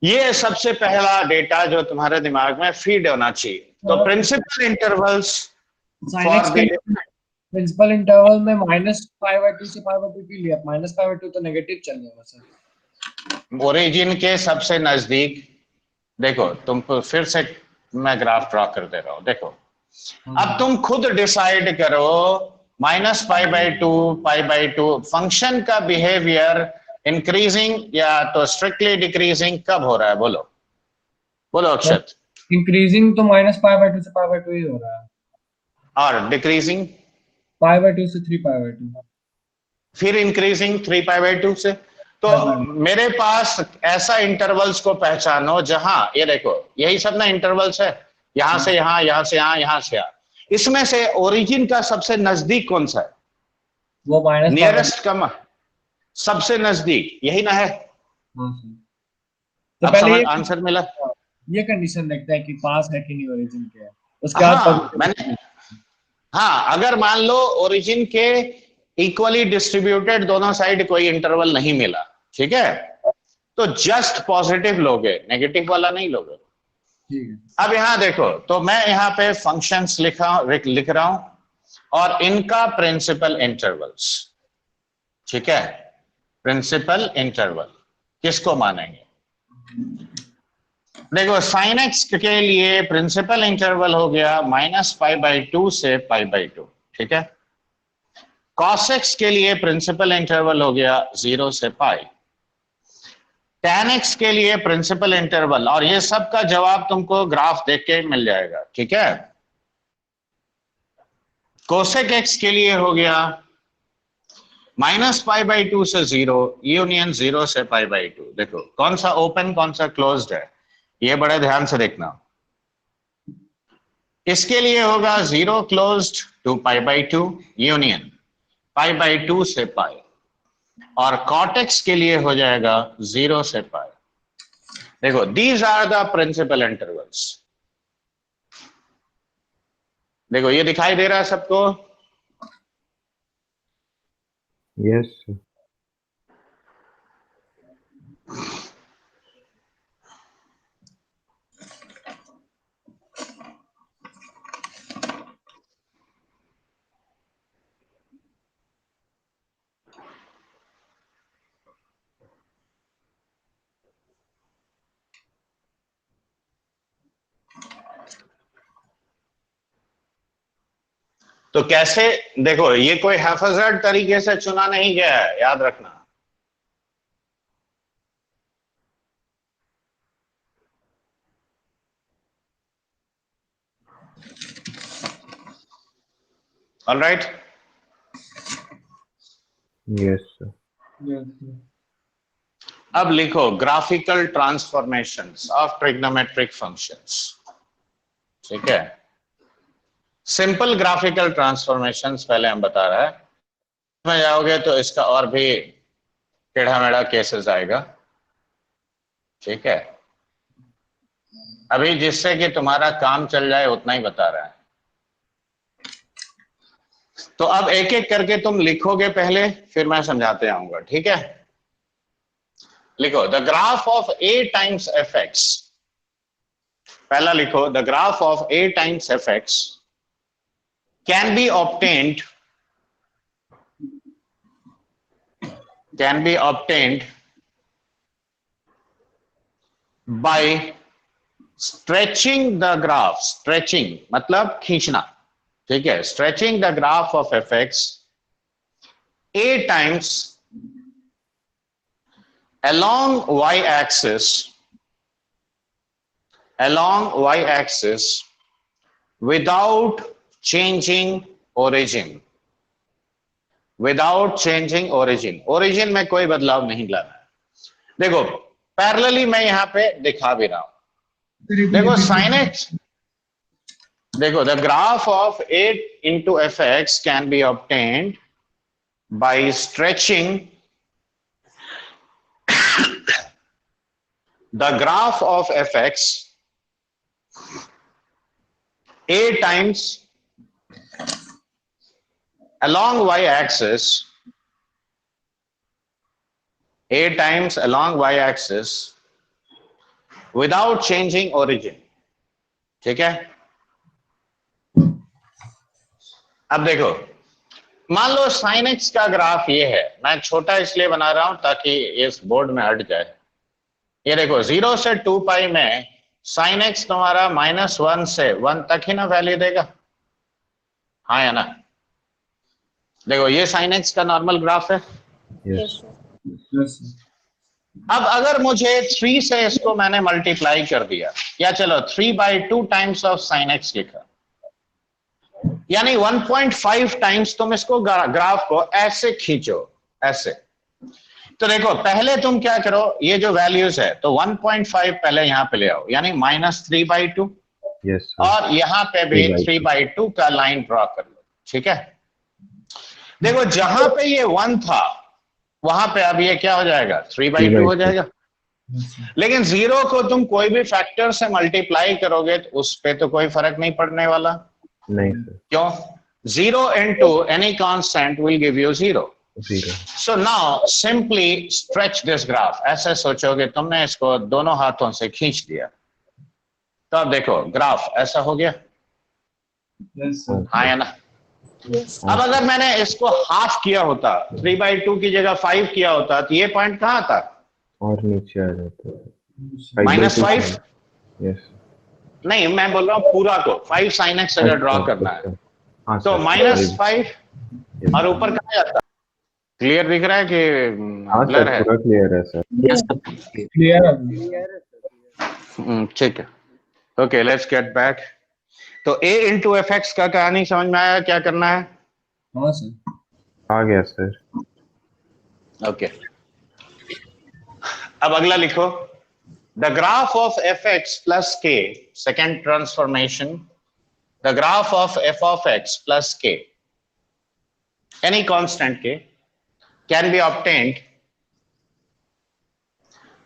ये सबसे पहला data जो तुम्हारे दिमाग में फीड होना चाहिए। तो प्रिंसिपल इंटरवल्स, प्रिंसिपल इंटरवल में -π/2 से π/2 के लिए, -π/2 तो नेगेटिव चल जाएगा सर। ओरिजिन के सबसे नजदीक, देखो तुम फिर से मैं ग्राफ ड्रॉ कर दे रहा हूं, देखो अब तुम खुद डिसाइड करो, -π/2 फंक्शन का बिहेवियर इंक्रीजिंग या तो स्ट्रिक्टली डिक्रीजिंग कब हो रहा है? बोलो अक्षत। इंक्रीजिंग तो -π/2 से π/2 ही हो रहा है, और डिक्रीजिंग π/2 से 3π/2, फिर इंक्रीजिंग 3π/2 से। तो मेरे पास ऐसा इंटरवल्स को पहचानो जहां, ये देखो यही सब ना इंटरवल्स है, यहां से यहां, यहां से यहां, यहां से यहां। इसमें से ओरिजिन का सबसे नजदीक कौन सा है? वो नियरेस्ट का सबसे नजदीक यही ना है। तो अब पहले आंसर मिला। ये कंडीशन देखते हैं कि पास है कि नहीं ओरिजिन के, उसके बाद अगर मान लो ओरिजिन के इक्वली डिस्ट्रीब्यूटेड दोनों साइड कोई इंटरवल नहीं मिला, ठीक है, तो जस्ट पॉजिटिव लोगे, नेगेटिव वाला नहीं लोगे। ठीक है। अब यहां देखो, तो मैं यहां पे फंक्शंस लिख रहा हूं और इनका प्रिंसिपल इंटरवल्स, ठीक है, प्रिंसिपल इंटरवल किसको मानेंगे? देखो sin x के लिए प्रिंसिपल इंटरवल हो गया -π/2 से π/2, ठीक है। cos x के लिए प्रिंसिपल इंटरवल हो गया 0 से पाई, tan x के लिए प्रिंसिपल इंटरवल, और ये सब का जवाब तुमको ग्राफ देख के मिल जाएगा, ठीक है। cosec x के लिए हो गया -π/2 से 0 यूनियन 0 से π/2। देखो कौन सा ओपन कौन सा क्लोज्ड है, ये बड़े ध्यान से देखना। इसके लिए होगा 0 क्लोज्ड टू π/2 यूनियन π/2 से पाई, और cot x के लिए हो जाएगा 0 से पाई। देखो these are the principal intervals. देखो ये दिखाई दे रहा है सबको? Yes, sir. तो कैसे, देखो ये कोई हैफाजर्ड तरीके से चुना नहीं गया है, याद रखना। All right, Yes, sir. अब लिखो graphical transformations of trigonometric functions, ठीक है। सिंपल ग्राफिकल ट्रांसफॉर्मेशंस पहले हम बता रहा है, में जाओगे तो इसका और भी टेढ़ा मेढ़ा केसेस आएगा, ठीक है। अभी जिससे कि तुम्हारा काम चल जाए उतना ही बता रहा है। तो अब एक एक करके तुम लिखोगे पहले, फिर मैं समझाते आऊंगा, ठीक है। लिखो the graph of a times fx, पहला लिखो the graph of a times fx can be obtained by stretching the graph, stretching मतलब खींचना, ठीक है। stretching the graph of fx a times along y-axis without changing origin, origin में कोई बदलाव नहीं लाना है। देखो पैरेलली मैं यहां पे दिखा भी रहा हूं। देखो sin x, देखो the graph of a into fx can be obtained by stretching the graph of fx a times along y-axis, a times along y-axis without changing origin, ठीक है। अब देखो मान लो sin x का ग्राफ ये है, मैं छोटा इसलिए बना रहा हूं ताकि इस बोर्ड में हट जाए। ये देखो 0 से 2 पाई में sin x तुम्हारा -1 से 1 तक ही ना वैल्यू देगा, हाँ या ना। देखो ये sin x का नॉर्मल ग्राफ है। Yes. अब अगर मुझे 3 से इसको मैंने मल्टीप्लाई कर दिया, या चलो 3/2 टाइम्स ऑफ sin x लिखा, यानी 1.5 टाइम्स तुम इसको ग्राफ को ऐसे खींचो, ऐसे। तो देखो पहले तुम क्या करो, ये जो वैल्यूज है तो 1.5 पहले यहां पे ले आओ, यानी -3/2, Yes, sir. और यहां पे भी 3/2 का लाइन ड्रॉ कर लो, ठीक है। देखो जहां पे ये 1 था वहां पे अब ये क्या हो जाएगा, 3/2 हो जाएगा। लेकिन 0 को तुम कोई भी फैक्टर से मल्टीप्लाई करोगे तो उस पे तो कोई फर्क नहीं पड़ने वाला। नहीं सर, क्यों? 0 into any constant will give you 0. 0. So now simply stretch this graph. ऐसे सोचोगे तुमने, इसको दोनों हाथों से खींच दिया, तो अब देखो ग्राफ ऐसा हो गया, हाँ या ना। अब अगर मैंने इसको हाफ किया होता, 3/2 की जगह 5 किया होता, तो ये पॉइंट कहाँ था? और नीचे आ जाता है। -5? Yes. नहीं, मैं बोल रहा हूँ पूरा को 5 sin x अगर ड्रॉ करना है हाँ, तो सर, -5 और ऊपर कहाँ जाता? क्लियर दिख रहा है कि हाँ ब्लर सर, है? पूरा क्लियर है सर। यस सर क्लियर है। ठीक है, ओके लेट्स गेट बैक। तो a इंटू एफ एक्स का कहानी समझ में आया, क्या करना है? हाँ सर। आ गया सर। ओके अब अगला लिखो, the graph of f x plus k, second transformation, the graph of f of x plus k, any constant k, can be obtained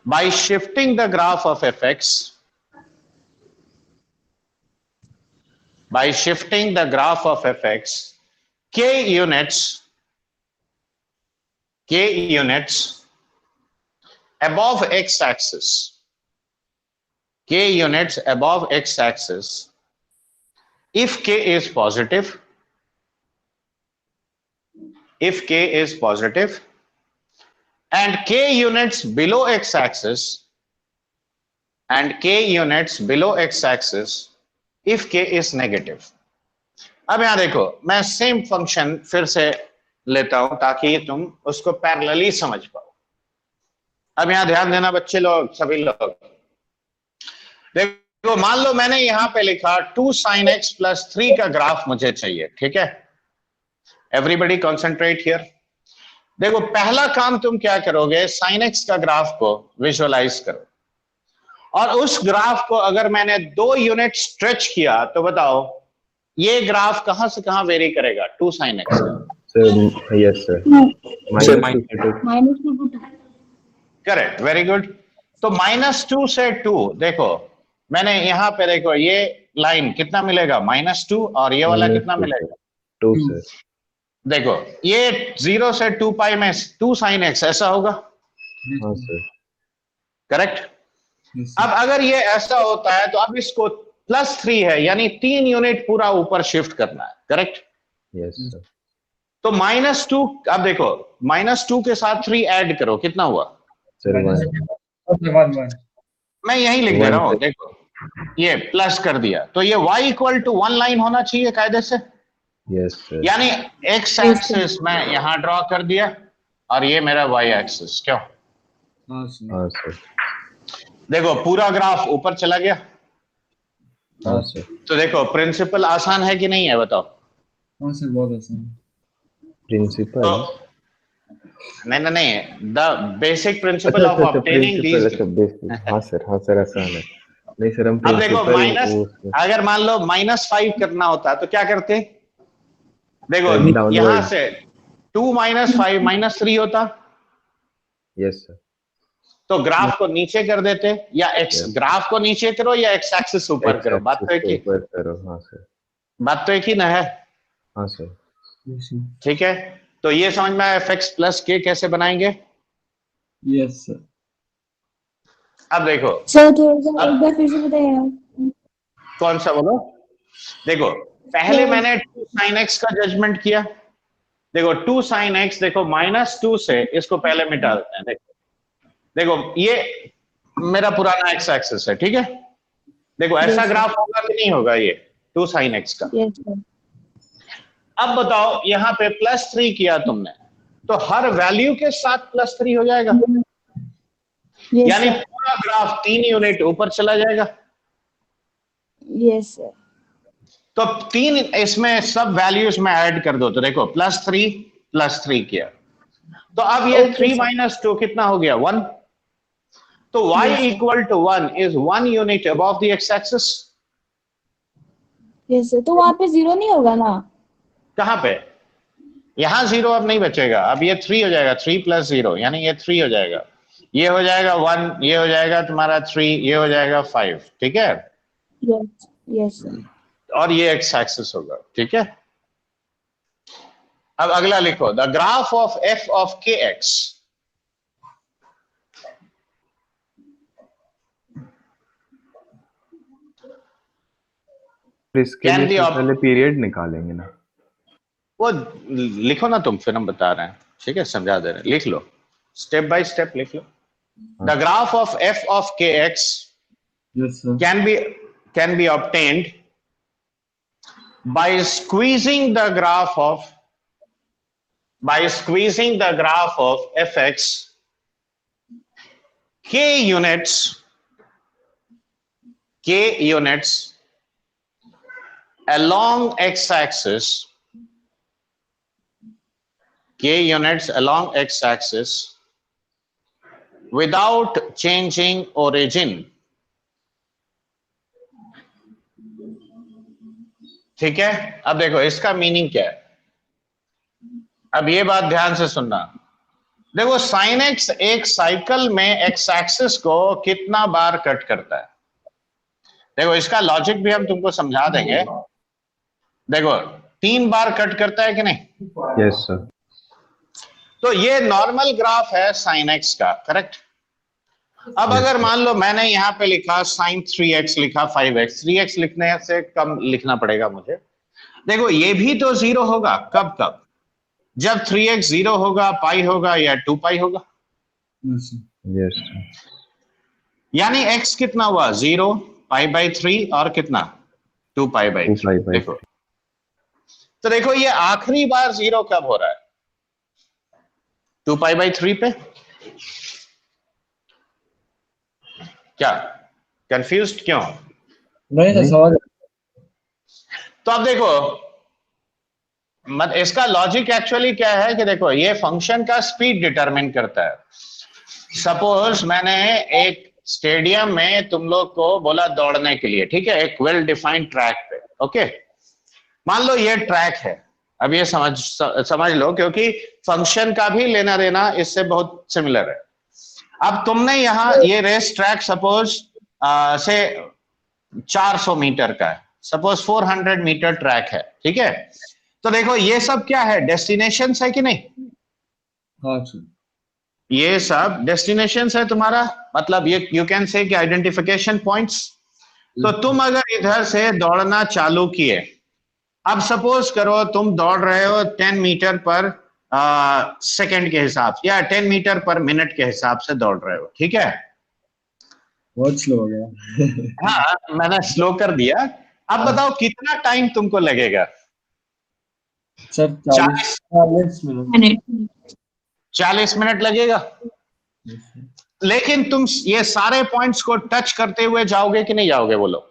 by shifting the graph of fx, by shifting the graph of fx k units above x axis, k units above x axis if k is positive, if k is positive, and k units below x axis, and k units below x axis if k is negative. अब यहां देखो, मैं same function फिर से लेता हूं ताकि तुम उसको पैरेलली समझ पाओ। अब यहां ध्यान देना बच्चे लोग, सभी लोग देखो, मान लो मैंने यहां पे लिखा 2 sin x plus 3 का ग्राफ मुझे चाहिए, ठीक है? Everybody concentrate here. देखो पहला काम तुम क्या करोगे, sin x का ग्राफ को विजुअलाइज करो, और उस ग्राफ को अगर मैंने 2 यूनिट स्ट्रेच किया तो बताओ ये ग्राफ कहां से कहां वेरी करेगा 2 sin x का? Sir yes sir, -2 to 2. Correct, very good. तो -2 से 2, देखो मैंने यहां पे देखो ये लाइन कितना मिलेगा -2, और ये वाला कितना मिलेगा 2 सर। देखो ये 0 से 2 पाई में 2 sin x ऐसा होगा, हाँ सर। करेक्ट? अब अगर ये ऐसा होता है तो अब इसको +3 है, यानी 3 यूनिट पूरा ऊपर शिफ्ट करना है, करेक्ट? Yes sir. तो -2, अब देखो -2 के साथ 3 ऐड करो, कितना हुआ? सर 1। मैं यही लिख दे रहा हूं, देखो ये प्लस कर दिया तो ये y इक्वल टू 1 लाइन होना चाहिए कायदे से, यस सर। यानी x एक्सिस मैं यहां ड्रॉ कर दिया और ये मेरा y एक्सिस, क्यों? हाँ सर। देखो पूरा ग्राफ ऊपर चला गया। हाँ सर। तो देखो प्रिंसिपल आसान है कि नहीं है, बताओ? हाँ सर, बहुत आसान। प्रिंसिपल तो, नहीं, the basic principle of obtaining these. हाँ सर आसान है। नहीं सर, हम अब देखो प्रिंसिपल अगर मान लो -5 करना होता तो क्या करते? देखो Downward. यहां से 2 - 5 -3 होता, यस सर। तो ग्राफ को नीचे कर देते, या एक्स ग्राफ को नीचे करो या एक्स एक्सिस ऊपर करो, बात तो एक ही। ऊपर करो। हाँ सर। बात तो एक ही ना है? हाँ सर। ठीक है, तो ये समझ में आया fx प्लस k कैसे बनाएंगे? Yes sir. अब देखो सर थोड़ा सा एक बार फिर से बताइए। कौन सा बोलो? देखो पहले मैंने 2 sin x का जजमेंट किया, देखो 2 sin x, देखो -2 से इसको पहले मिटा देते हैं। देखो ये मेरा पुराना x एक्सिस है, ठीक है? देखो ऐसा ग्राफ होगा कि नहीं होगा ये 2 sin x का? Yes sir. अब बताओ यहाँ पे +3 किया तुमने, तो हर वैल्यू के साथ +3 हो जाएगा, यानी पूरा ग्राफ 3 यूनिट ऊपर चला जाएगा। Yes sir. तो 3 इसमें सब वैल्यूज में ऐड कर दो, तो देखो +3 किया, तो अब ये 3 - 2 कितना हो गया 1। तो y equal to 1 is 1 unit above the x axis. Yes sir, तो वहां पे 0 नहीं होगा ना? कहां पे? यहां 0 अब नहीं बचेगा, अब ये 3 हो जाएगा, 3 + 0 यानी ये 3 हो जाएगा, ये हो जाएगा 1, ये हो जाएगा तुम्हारा 3, ये हो जाएगा 5, ठीक है? Yes sir. और ये x एक्सिस होगा, ठीक है? अब अगला लिखो, the graph of f of kx इसके लिए पहले पीरियड निकालेंगे ना, वो लिखो ना तुम, फिर हम बता रहे हैं, ठीक है? समझा दे रहे हैं, लिख लो, स्टेप बाय स्टेप लिख लो। The graph of f of kx can be obtained by squeezing the graph of by squeezing the graph of fx k units along x-axis, k units along x-axis without changing origin. ठीक है, अब देखो इसका meaning क्या है। अब ये बात ध्यान से सुनना। देखो साइन एक्स एक साइकिल में एक्स एक्सिस को कितना बार कट करता है। देखो इसका लॉजिक भी हम तुमको समझा देंगे। देखो 3 बार कट करता है कि नहीं? Yes sir. तो ये नॉर्मल ग्राफ है साइन एक्स का, करेक्ट? अब अगर मान लो मैंने यहाँ पे लिखा साइन 3x लिखा 5x, 3x लिखने से कम लिखना पड़ेगा मुझे। देखो ये भी तो 0 होगा, कब कब? जब 3x 0 होगा, पाई होगा या 2 पाई होगा। यस यानी x कितना हुआ? 0, पाई बाई 3 और कितना? 2 पाई बाई 3। देखो तो देखो ये आखिरी बार 0 कब हो रहा है? 2 पाई बाई 3 पे। क्या कंफ्यूज्ड क्यों? नहीं सर, समझ। तो अब देखो इसका लॉजिक एक्चुअली क्या है कि देखो ये फंक्शन का स्पीड डिटरमिन करता है। सपोज मैंने एक स्टेडियम में तुम लोग को बोला दौड़ने के लिए, ठीक है, एक वेल डिफाइंड ट्रैक पे, ओके। मान लो ये ट्रैक है। अब ये समझ लो क्योंकि फंक्शन का भी लेना देना इससे बहुत सिमिलर है। अब तुमने यहाँ ये रेस ट्रैक सपोज से 400 मीटर का है, सपोज 400 मीटर ट्रैक है, ठीक है। तो देखो ये सब क्या है? डेस्टिनेशन है कि नहीं? हाँ सर। ये सब डेस्टिनेशन है तुम्हारा, मतलब ये यू कैन से कि आइडेंटिफिकेशन पॉइंट्स। तो तुम अगर इधर से दौड़ना चालू किए, अब सपोज करो तुम दौड़ रहे हो 10 मीटर पर सेकंड के हिसाब से या 10 मीटर पर मिनट के हिसाब से दौड़ रहे हो, ठीक है। बहुत स्लो हो गया। हाँ मैंने स्लो कर दिया। अब बताओ कितना टाइम तुमको लगेगा? Sir 40 minute. 40 मिनट लगेगा। लेकिन तुम ये सारे पॉइंट्स को टच करते हुए जाओगे कि नहीं जाओगे? बोलो।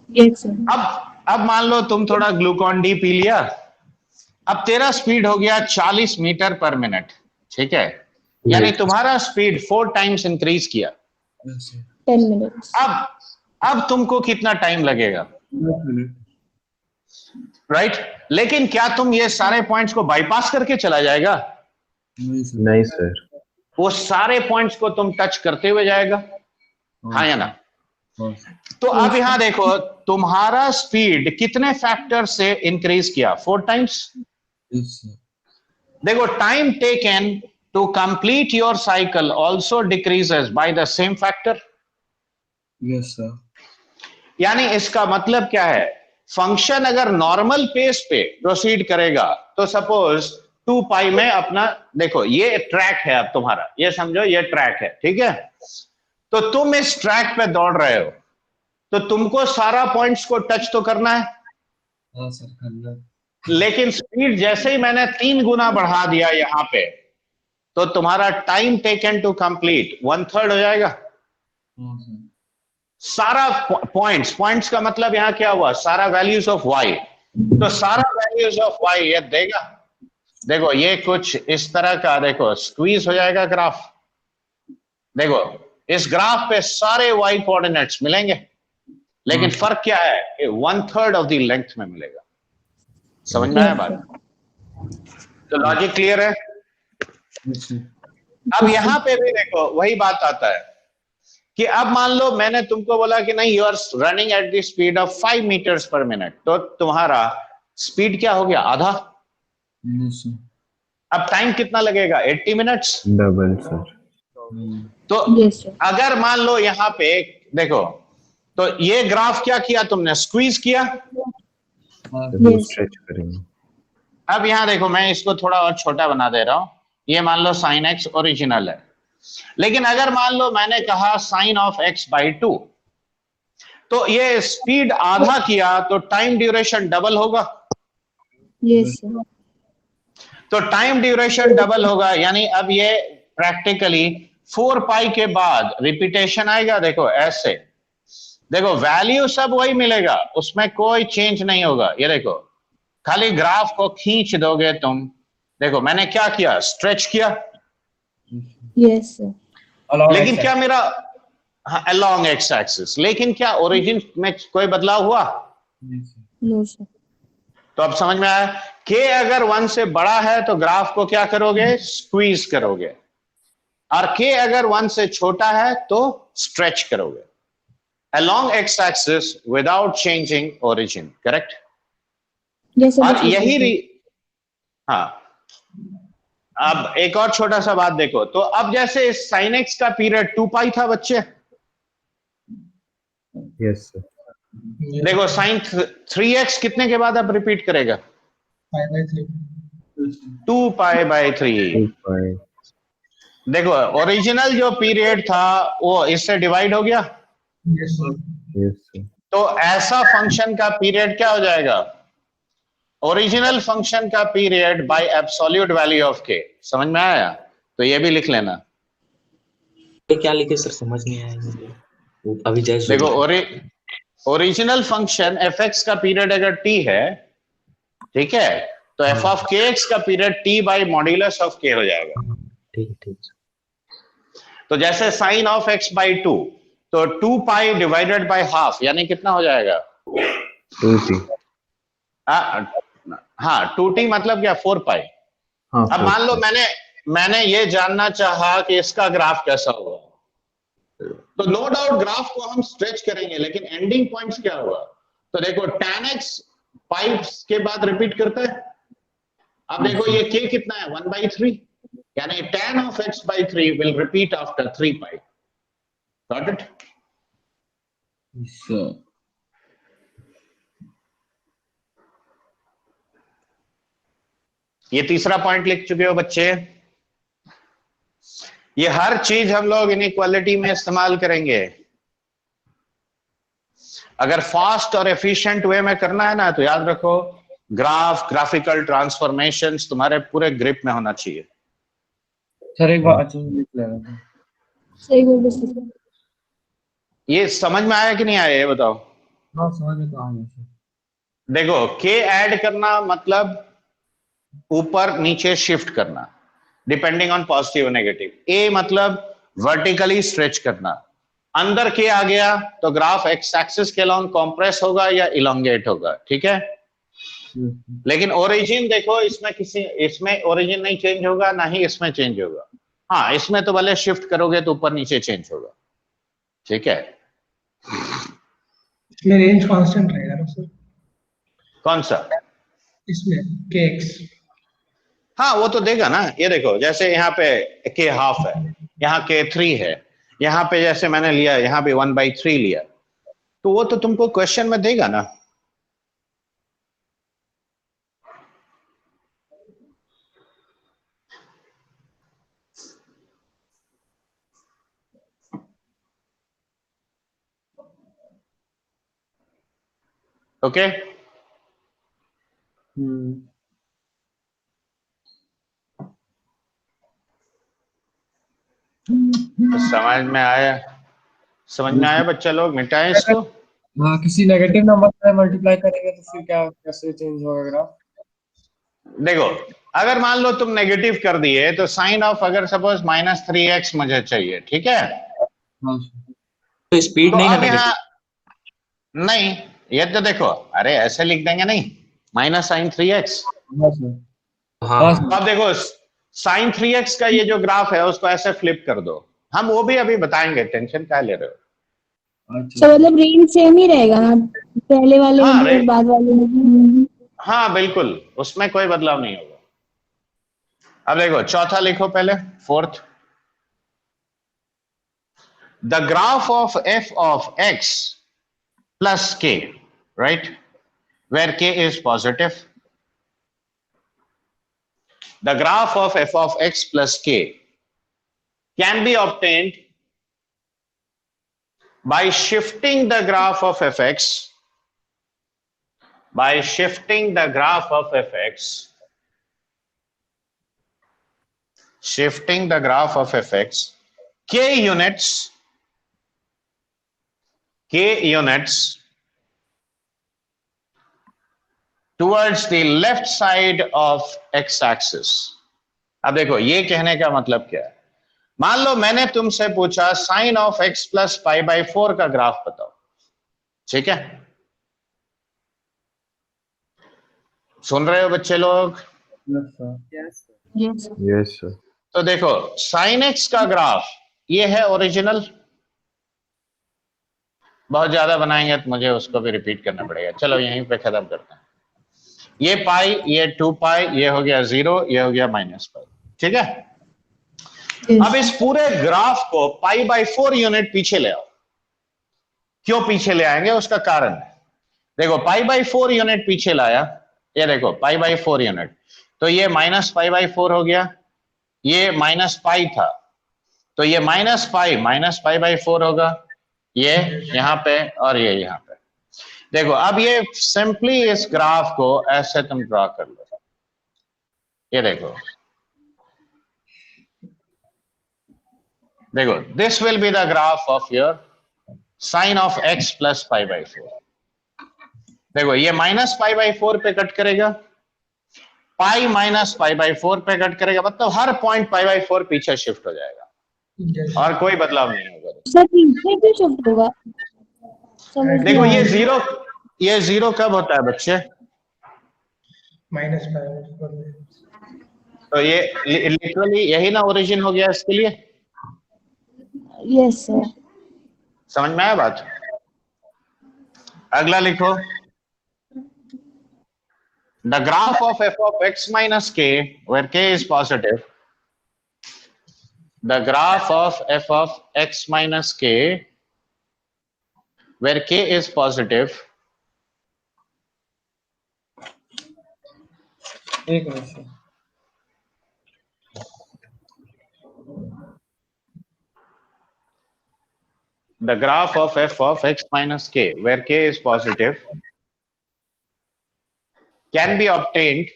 Yes, sir. अब मान लो तुम थोड़ा ग्लूकॉन डी पी लिया, अब तेरा स्पीड हो गया 40 मीटर पर मिनट, ठीक है। यानी तुम्हारा स्पीड 4 टाइम्स इंक्रीज किया। 10 minutes. अब तुमको कितना टाइम लगेगा? राइट लेकिन क्या तुम ये सारे पॉइंट्स को बाईपास करके चला जाएगा? नहीं सर। वो सारे पॉइंट्स को तुम टच करते हुए जाएगा, हाँ या ना? तो अब यहां देखो तुम्हारा स्पीड कितने फैक्टर से इंक्रीज किया? 4 टाइम्स। देखो time taken to complete your cycle also decreases by the same factor. Yes sir. यानी इसका मतलब क्या है? फंक्शन अगर नॉर्मल पेस पे प्रोसीड करेगा तो सपोज 2 पाई में अपना, देखो ये ट्रैक है, अब तुम्हारा ये समझो ये ट्रैक है, ठीक है। तो तुम इस ट्रैक पे दौड़ रहे हो तो तुमको सारा पॉइंट्स को टच तो करना है। हाँ सर, करना। लेकिन स्पीड जैसे ही मैंने 3 गुना बढ़ा दिया यहां पे, तो तुम्हारा टाइम टेकन टू कंप्लीट 1/3 हो जाएगा। हाँ सर। सारा पॉइंट्स का मतलब यहां क्या हुआ? सारा वैल्यूज ऑफ वाई। तो सारा वैल्यूज ऑफ वाई ये देगा। देखो ये कुछ इस तरह का, देखो स्क्वीज हो जाएगा ग्राफ। देखो इस ग्राफ पे सारे वाई कोऑर्डिनेट्स मिलेंगे, लेकिन फर्क क्या है? 1/3 ऑफ द लेंथ में मिलेगा। समझ में आया बात? तो लॉजिक क्लियर है? अब यहां पे भी देखो वही बात आता है कि अब मान लो मैंने तुमको बोला कि नहीं, you are running at the speed of 5 metres per minute, तो तुम्हारा स्पीड क्या हो गया? आधा। अब टाइम कितना लगेगा? 80 मिनट्स। Double sir. तो Yes, sir. अगर मान लो यहां पे देखो, तो ये ग्राफ क्या किया तुमने? स्क्वीज किया। Yes. स्ट्रेच करेंगे। अब यहां देखो मैं इसको थोड़ा और छोटा बना दे रहा हूं। ये मान लो साइन एक्स ओरिजिनल है, लेकिन अगर मान लो मैंने कहा साइन ऑफ एक्स बाई 2, तो ये स्पीड आधा किया तो टाइम ड्यूरेशन डबल होगा। Yes, sir. तो टाइम ड्यूरेशन डबल होगा, यानी अब ये प्रैक्टिकली 4 पाई के बाद रिपीटेशन आएगा। देखो ऐसे, देखो वैल्यू सब वही मिलेगा, उसमें कोई चेंज नहीं होगा। ये देखो, खाली ग्राफ को खींच दोगे तुम। देखो मैंने क्या किया, स्ट्रेच किया, Yes, sir. लेकिन क्या मेरा अलोंग एक्स एक्सिस, लेकिन क्या ओरिजिन में कोई बदलाव हुआ? No, sir. तो अब समझ में आया, के अगर 1 से बड़ा है तो ग्राफ को क्या करोगे, स्क्वीज करोगे, और के अगर 1 से छोटा है तो स्ट्रेच करोगे along x axis without changing origin, correct? Yes, sir. और यही हाँ, अब एक और छोटा सा बात देखो, तो अब जैसे sin x का पीरियड 2 पाई था बच्चे, Yes, sir. देखो sin 3x कितने के बाद अब रिपीट करेगा? 2 पाई बाय 3। 2 pi. देखो ओरिजिनल जो पीरियड था वो इससे डिवाइड हो गया, Yes, sir. तो ऐसा फंक्शन का पीरियड क्या हो जाएगा, ओरिजिनल फंक्शन का period by absolute value of के। समझ में आया? तो ये भी लिख लेना। ये क्या लिखे सर, समझ नहीं आया मुझे। वो अभी जैसे देखो ओरिजिनल फंक्शन एफ एक्स का पीरियड अगर टी है, ठीक है, तो एफ ऑफ के एक्स का period T by modulus of के हो जाएगा। ठीक ठीक। तो जैसे साइन ऑफ एक्स बाई 2, तो 2 पाई डिवाइडेड बाय हाफ, यानी कितना हो जाएगा? 2t. हाँ 2t मतलब क्या, 4 पाई। हाँ, अब मान लो मैंने ये जानना चाहा कि इसका ग्राफ कैसा होगा, तो नो डाउट ग्राफ को हम स्ट्रेच करेंगे, लेकिन एंडिंग पॉइंट्स क्या होगा? तो देखो tan x पाई के बाद रिपीट करता है। अब देखो ये k कितना है, 1/3, यानी tan of x by 3 will repeat after 3 pi. Got it? ये तीसरा पॉइंट लिख चुके हो बच्चे। ये हर चीज हम लोग इनइक्वालिटी में इस्तेमाल करेंगे। अगर फास्ट और एफिशिएंट वे में करना है ना, तो याद रखो ग्राफ, ग्राफिकल ट्रांसफॉर्मेशंस तुम्हारे पूरे ग्रिप में होना चाहिए। सर एक बार अच्छा लिख लेना। सही बोल रहे सर। ये समझ में आया कि नहीं आया, ये बताओ। हाँ समझ में तो आ गया सर। देखो के ऐड करना मतलब ऊपर नीचे शिफ्ट करना, डिपेंडिंग ऑन पॉजिटिव नेगेटिव। ए मतलब वर्टिकली स्ट्रेच करना। अंदर के आ गया तो ग्राफ एक्स एक्सिस के अलोंग कॉम्प्रेस होगा या इलोंगेट होगा, ठीक है। लेकिन ओरिजिन देखो, इसमें ओरिजिन नहीं चेंज होगा, ना ही इसमें चेंज होगा। हाँ इसमें तो भले शिफ्ट करोगे तो ऊपर नीचे चेंज होगा, ठीक है। इसमें रेंज कांस्टेंट रहेगा ना सर? कौन सा? इसमें kx। हाँ वो तो देगा ना। ये देखो जैसे यहाँ पे के हाफ है, यहाँ के 3 है, यहाँ पे जैसे मैंने लिया यहाँ पे 1/3 लिया, तो वो तो तुमको क्वेश्चन में देगा ना। ओके तो समझ में आया? समझ में आया बच्चा लोग? मिटाएं इसको। हाँ किसी नेगेटिव नंबर से मल्टीप्लाई करेंगे तो फिर क्या कैसे चेंज होगा ग्राफ? देखो अगर मान लो तुम नेगेटिव कर दिए, तो साइन ऑफ अगर सपोज -3x मुझे चाहिए, ठीक है। हाँ तो स्पीड तो नहीं ना अब यहाँ नेगेटिव। नहीं, ये तो देखो, अरे ऐसे लिख देंगे नहीं, -sin3x। सर। हाँ हाँ, हाँ। अब देखो sin 3x का ये जो ग्राफ है उसको ऐसे फ्लिप कर दो। हम वो भी अभी बताएंगे, टेंशन क्या ले रहे हो। तो मतलब रेंज सेम ही रहेगा ना, पहले वाले हाँ, में और बाद वाले में? हाँ बिल्कुल, उसमें कोई बदलाव नहीं होगा। अब देखो चौथा लिखो पहले, fourth. The graph of f of x plus k, right, where k is positive. The graph of f of x plus k can be obtained by shifting the graph of fx, by shifting the graph of fx shifting the graph of fx k units towards the left side of x axis. अब देखो ये कहने का मतलब क्या है, मान लो मैंने तुमसे पूछा sine of x plus pi by 4 का ग्राफ बताओ, ठीक है? सुन रहे हो बच्चे लोग? Yes, sir. तो देखो साइन x का ग्राफ ये है ओरिजिनल, बहुत ज्यादा बनाएंगे तो मुझे उसको भी रिपीट करना पड़ेगा, चलो यहीं पे खत्म करते हैं। ये पाई, ये 2 पाई, ये हो गया 0, ये हो गया माइनस पाई, ठीक है? अब इस पूरे ग्राफ को पाई बाई 4 यूनिट पीछे ले आओ। क्यों पीछे ले आएंगे, उसका कारण है। देखो पाई बाई 4 यूनिट पीछे लाया, ये देखो पाई बाई 4 यूनिट, तो ये माइनस पाई बाई 4 हो गया, ये माइनस पाई था, तो ये माइनस पाई बाई 4 होगा, ये यहां पे और ये यहां पे। देखो अब ये सिंपली इस ग्राफ को ऐसे तुम ड्रॉ कर लो, ये देखो देखो this will be the graph of your sine of x plus pi by 4। देखो ये माइनस पाई बाई 4 पे कट करेगा, पाई माइनस पाई बाई 4 पे कट करेगा, मतलब हर पॉइंट पाई बाई 4 पीछे शिफ्ट हो जाएगा और कोई बदलाव नहीं होगा। सर पीछे क्यों शिफ्ट होगा? समझ देखो नहीं आया। ये जीरो कब होता है बच्चे? Minus pi. तो ये लिटरली यही ना ओरिजिन हो गया इसके लिए, यस सर। समझ में आया बात? अगला लिखो, the graph of f of x minus k where k is positive, the graph of f of x minus k where k is positive एक minute, the graph of f of x minus k where k is positive can be obtained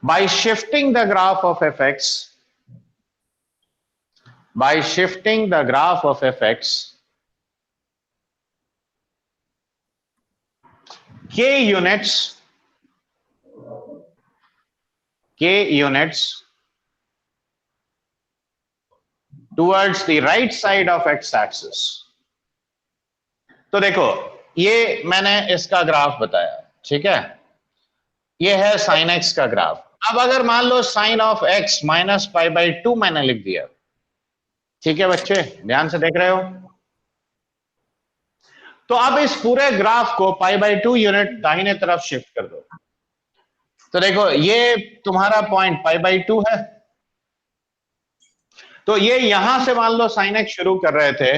by shifting the graph of fx k units towards the right side of x axis। तो देखो ये मैंने इसका graph बताया, ठीक है? ये है साइन x का ग्राफ। अब अगर मान लो sine of x minus pi by 2 मैंने लिख दिया, ठीक है बच्चे, ध्यान से देख रहे हो? तो अब इस पूरे ग्राफ को पाई बाई 2 यूनिट दाहिने तरफ शिफ्ट कर दो। तो देखो ये तुम्हारा पॉइंट पाई बाई 2 है, तो ये यहां से मान लो साइन x शुरू कर रहे थे,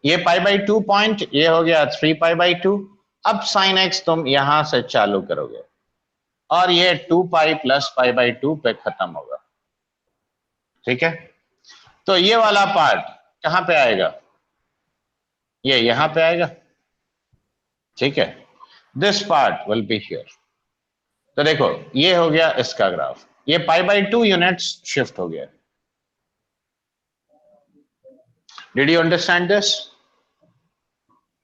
ये पाई बाई 2 पॉइंट, ये हो गया 3 पाई बाई 2। अब साइन x तुम यहां से चालू करोगे और ये 2 पाई प्लस पाई बाई 2 पे खत्म होगा, ठीक है? तो ये वाला पार्ट कहां पे आएगा? ये यहां पे आएगा, ठीक है? This part will be here. तो देखो ये हो गया इसका ग्राफ, ये पाई बाई 2 यूनिट्स शिफ्ट हो गया। Did you understand this?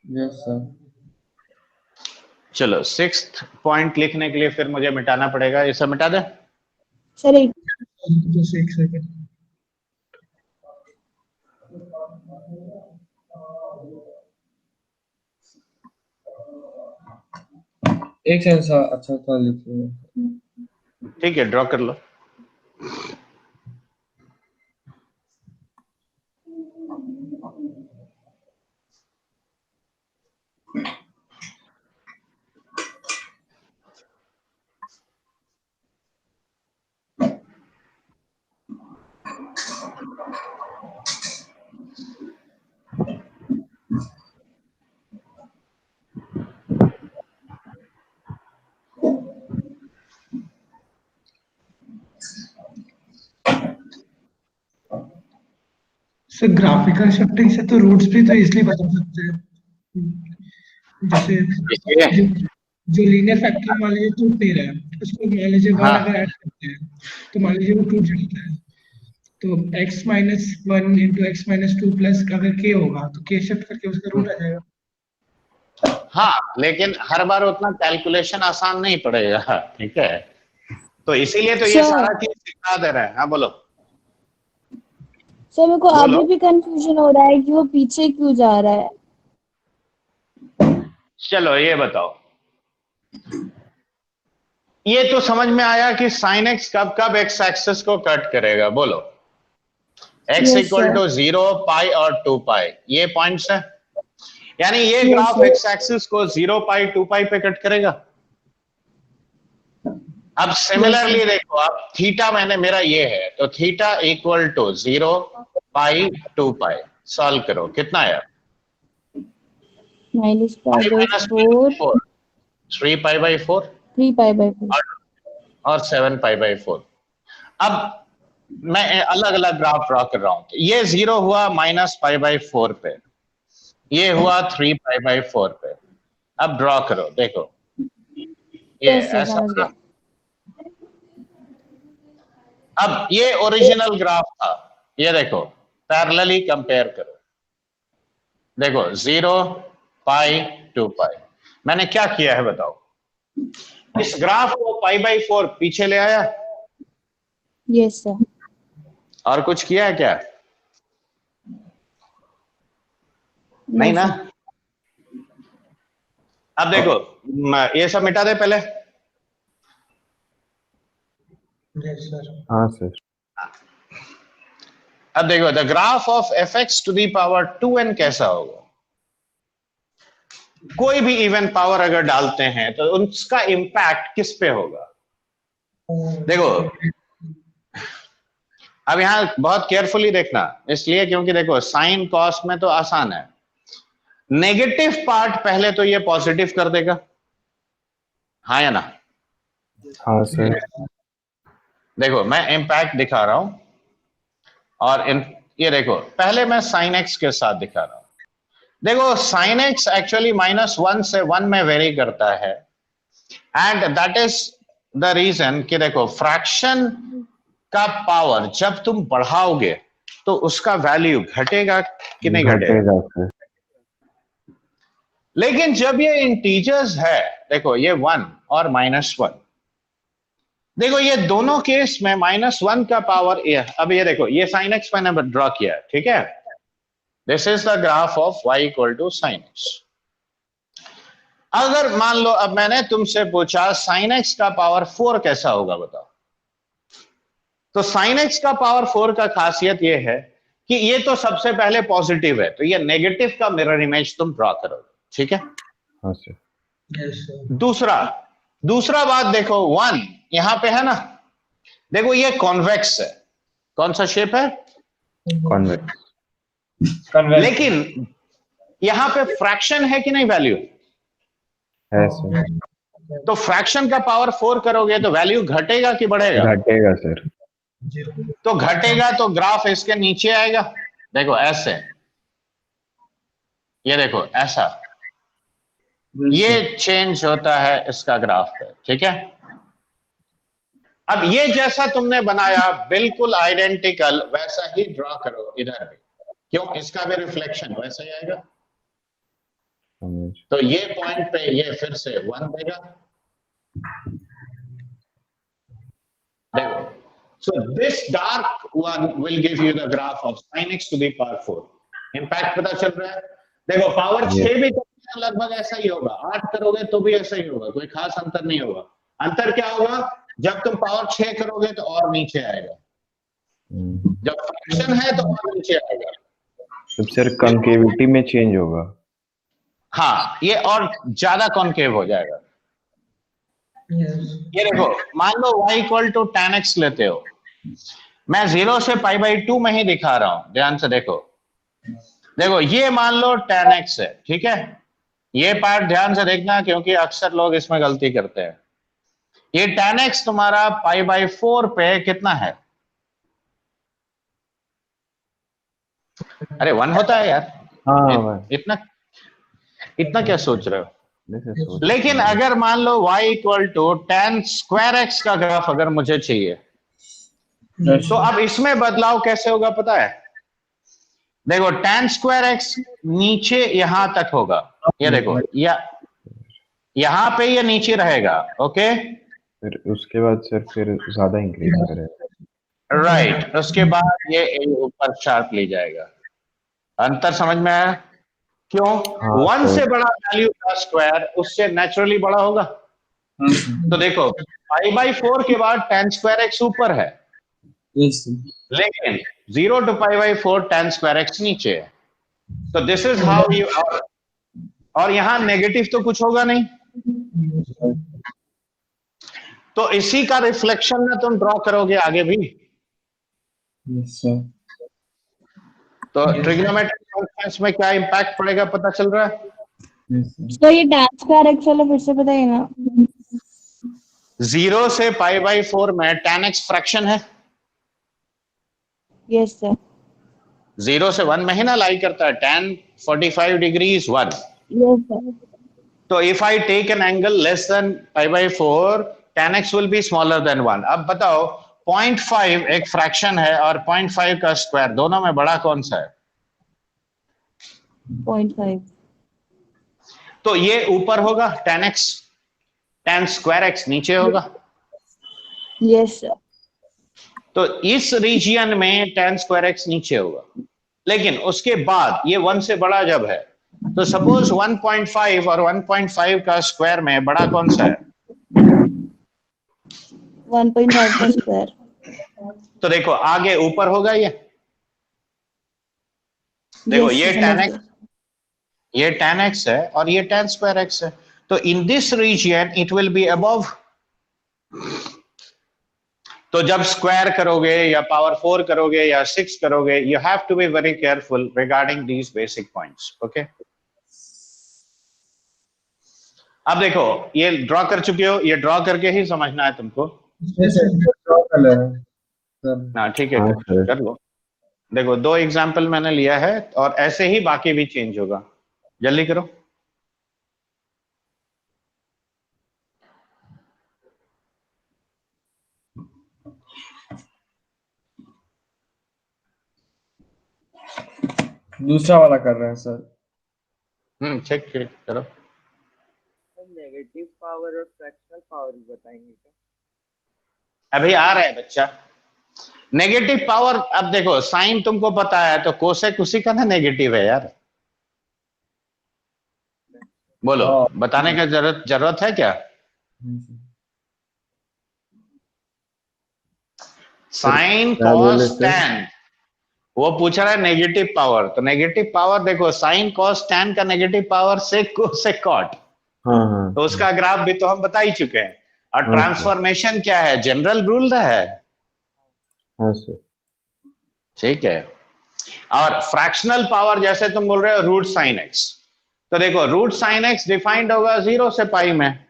Yes sir. चलो 6th पॉइंट लिखने के लिए फिर मुझे मिटाना पड़ेगा, ये सब मिटा दे सर एक जस्ट एक सेकंड। एक सेकंड सर, अच्छा था लिखिए। ठीक है, ड्रॉ कर लो। सर ग्राफिकल शिफ्टिंग से तो रूट्स भी तो इजीली बदल सकते हैं, जैसे जो लीनियर फैक्टर मान लीजिए टूट नहीं रहा है, उसको मान लीजिए वन हाँ। अगर ऐड करते हैं तो मान लीजिए वो टूट जाता है। तो x minus one into x minus two plus अगर k होगा तो k शिफ्ट करके उसका रूट आ जाएगा। हाँ, लेकिन हर बार उतना कैलकुलेशन आसान नहीं पड़ेगा, ठीक है। तो इसीलिए तो ये सर सारा चीज सिखा दे रहे हैं। हाँ बोलो। सर मेरे को बोलो। अभी भी कंफ्यूजन हो रहा है कि वो पीछे क्यों जा रहा है। चलो ये बताओ, ये तो समझ में आया कि साइन एक्स कब कब एक्स एक्सिस को कट करेगा, बोलो। X yes equal sir. To 0, pi और 2 पाई, ये पॉइंट्स है। यानी ये yes graph sir. X axis को 0 पाई 2 पाई पे कट करेगा। अब यस सिमिलरली सर। देखो, अब थीटा मैंने मेरा ये है, तो theta equal to 0 pi 2 pi, solve करो, कितना है? Minus pi pi by minus 4, 4, 3 pi by 4 3 pi by 4। और 7 पाई बाई 4। अब मैं अलग अलग ग्राफ ड्रॉ कर रहा हूं। तो ये 0 हुआ माइनस पाई बाई 4 पे, ये हुआ 3 पाई बाई 4 पे। अब ड्रॉ करो, देखो ये यस सर ऐसा समझ था। गया। अब ये ओरिजिनल ग्राफ था, ये देखो, पैरेलली कंपेयर करो। देखो 0 पाई 2 पाई, मैंने क्या किया है बताओ? इस ग्राफ को पाई बाई 4 पीछे ले आया, यस सर। और कुछ किया है क्या? नहीं नो ना। सर। अब देखो, ये सब मिटा दे पहले। Yes sir. हाँ सर। अब देखो, the graph of f x to the power 2n कैसा होगा? कोई भी इवन पावर अगर डालते हैं तो उसका इंपैक्ट किस पे होगा? देखो, अब यहां बहुत केयरफुली देखना, इसलिए क्योंकि देखो साइन कॉस में तो आसान है। नेगेटिव पार्ट पहले तो ये पॉजिटिव कर देगा, हाँ या ना? हाँ सर। देखो मैं इंपैक्ट दिखा रहा हूं, और ये देखो, पहले मैं साइन एक्स के साथ दिखा रहा हूं। देखो साइन एक्स एक्चुअली -1 से 1 में वेरी करता है, and that is the reason कि देखो फ्रैक्शन का पावर जब तुम बढ़ाओगे तो उसका वैल्यू घटेगा कि नहीं घटेगा? घटेगा सर। लेकिन जब ये इंटीजर्स है, देखो ये 1 और -1, देखो ये दोनों केस में -1 का पावर ये, अब ये देखो, ये साइन एक्स मैंने ड्रॉ किया है, ठीक है। This is the graph of y equal to sine x. अगर मान लो अब मैंने तुमसे पूछा साइन एक्स का पावर 4 कैसा होगा बताओ, तो साइन एक्स का पावर 4 का खासियत यह है कि ये तो सबसे पहले पॉजिटिव है, तो ये नेगेटिव का मिरर इमेज तुम ड्रॉ करोगे, ठीक है। हाँ सर। Yes sir. दूसरा बात देखो, 1 यहां पे है ना, देखो ये कॉन्वेक्स है, कौन सा शेप है? कॉन्वेक्स। लेकिन यहां पे फ्रैक्शन है कि नहीं वैल्यू? है सर। तो फ्रैक्शन का पावर 4 करोगे तो वैल्यू घटेगा कि बढ़ेगा? घटेगा सर। तो घटेगा तो ग्राफ इसके नीचे आएगा, देखो ऐसे, ये देखो ऐसा, ये चेंज होता है इसका ग्राफ पे, ठीक है। अब ये जैसा तुमने बनाया बिल्कुल आइडेंटिकल वैसा ही ड्रॉ करो इधर भी, क्यों? इसका भी रिफ्लेक्शन वैसा ही आएगा। समझ। तो ये पॉइंट पे ये फिर से 1 देगा, देखो। So this dark one will give you the graph of sin x to the power 4. Impact पता चल रहा है? देखो पावर 6 भी करोगे लगभग ऐसा ही होगा, 8 करोगे तो भी ऐसा ही होगा, कोई खास अंतर नहीं होगा। अंतर क्या होगा? जब तुम पावर 6 करोगे तो और नीचे आएगा, जब फ्रैक्शन है तो और नीचे आएगा। तो सर कॉन्केविटी में चेंज होगा। हाँ, ये और ज्यादा कॉन्केव हो जाएगा। ये देखो, मान लो y equal to tan x लेते हो, मैं 0 से पाई बाई 2 में ही दिखा रहा हूं, ध्यान से देखो। देखो ये मान लो tan x है, ठीक है। ये पार्ट ध्यान से देखना क्योंकि अक्सर लोग इसमें गलती करते हैं। ये tan x तुम्हारा पाई बाई 4 पे कितना है? अरे 1 होता है यार। हाँ इतना इतना क्या सोच रहे हो? लेकिन अगर मान लो y equal to tan square x का ग्राफ अगर मुझे चाहिए, तो अब इसमें बदलाव कैसे होगा पता है? देखो tan स्क्वायर x नीचे यहां तक होगा, ये देखो यहां पे ये नीचे रहेगा, ओके, फिर उसके बाद सर फिर ज्यादा इंक्रीज करेगा। राइट, उसके बाद ये ऊपर शार्प ले जाएगा। अंतर समझ में आया? क्यों? हाँ, 1 तो से बड़ा वैल्यू का स्क्वायर उससे नेचुरली बड़ा होगा। तो देखो π/4 के बाद tan स्क्वायर x ऊपर है, लेकिन 0 to π/4 tan स्क्वायर x नीचे है। तो दिस इज हाउ यू, और यहां नेगेटिव तो कुछ होगा नहीं, तो इसी का रिफ्लेक्शन ना तुम ड्रॉ करोगे आगे भी। तो ट्रिग्नोमेट्रिक फंक्शंस में क्या इंपैक्ट पड़ेगा पता चल रहा है? तो ये tan स्क्वायर x वाला फिर से बताइए ना। 0 से π/4 में tan x फ्रैक्शन है, यस सर। 0 से 1 में ही ना लाई करता है, tan 45 डिग्रीज 1। Yes sir. तो if I take an angle less than π/4, tan x will be smaller than 1। अब बताओ 0.5 एक फ्रैक्शन है और 0.5 का स्क्वायर, दोनों में बड़ा कौन सा है? 0.5। तो ये ऊपर होगा tan x, tan square x नीचे होगा। Yes sir. तो इस रीजियन में tan स्क्वायर x नीचे होगा, लेकिन उसके बाद ये 1 से बड़ा जब है, तो सपोज 1.5 और 1.5 का स्क्वायर में बड़ा कौन सा है? 1.5 का स्क्वायर। तो देखो आगे ऊपर होगा ये, देखो ये tan x है और ये tan स्क्वायर x है। तो in this region it will be above. तो जब स्क्वायर करोगे या पावर 4 करोगे या 6 करोगे, you have to be very careful regarding these basic points, okay. अब देखो ये ड्रॉ कर चुके हो, ये ड्रॉ करके ही समझना है तुमको। हाँ ठीक है, कर लो। देखो 2 एग्जाम्पल मैंने लिया है और ऐसे ही बाकी भी चेंज होगा, जल्दी करो। दूसरा वाला कर रहे हैं सर। चेक करो। नेगेटिव पावर और फ्रैक्शनल पावर बताएंगे क्या? अभी आ रहा है बच्चा। नेगेटिव पावर, अब देखो साइन तुमको पता है, तो कोसेक उसी का ना नेगेटिव है यार। बोलो, बताने का जरूरत है क्या? साइन कॉस टैन, वो पूछ रहा है नेगेटिव पावर। तो नेगेटिव पावर देखो, साइन कॉस टैन का negative power sec cosec cot. तो उसका ग्राफ भी तो हम बता ही चुके हैं। और ट्रांसफॉर्मेशन क्या है, जनरल रूल है। ठीक है। और फ्रैक्शनल पावर जैसे तुम बोल रहे हो रूट साइन एक्स, तो देखो रूट साइन एक्स डिफाइंड होगा 0 से पाई में,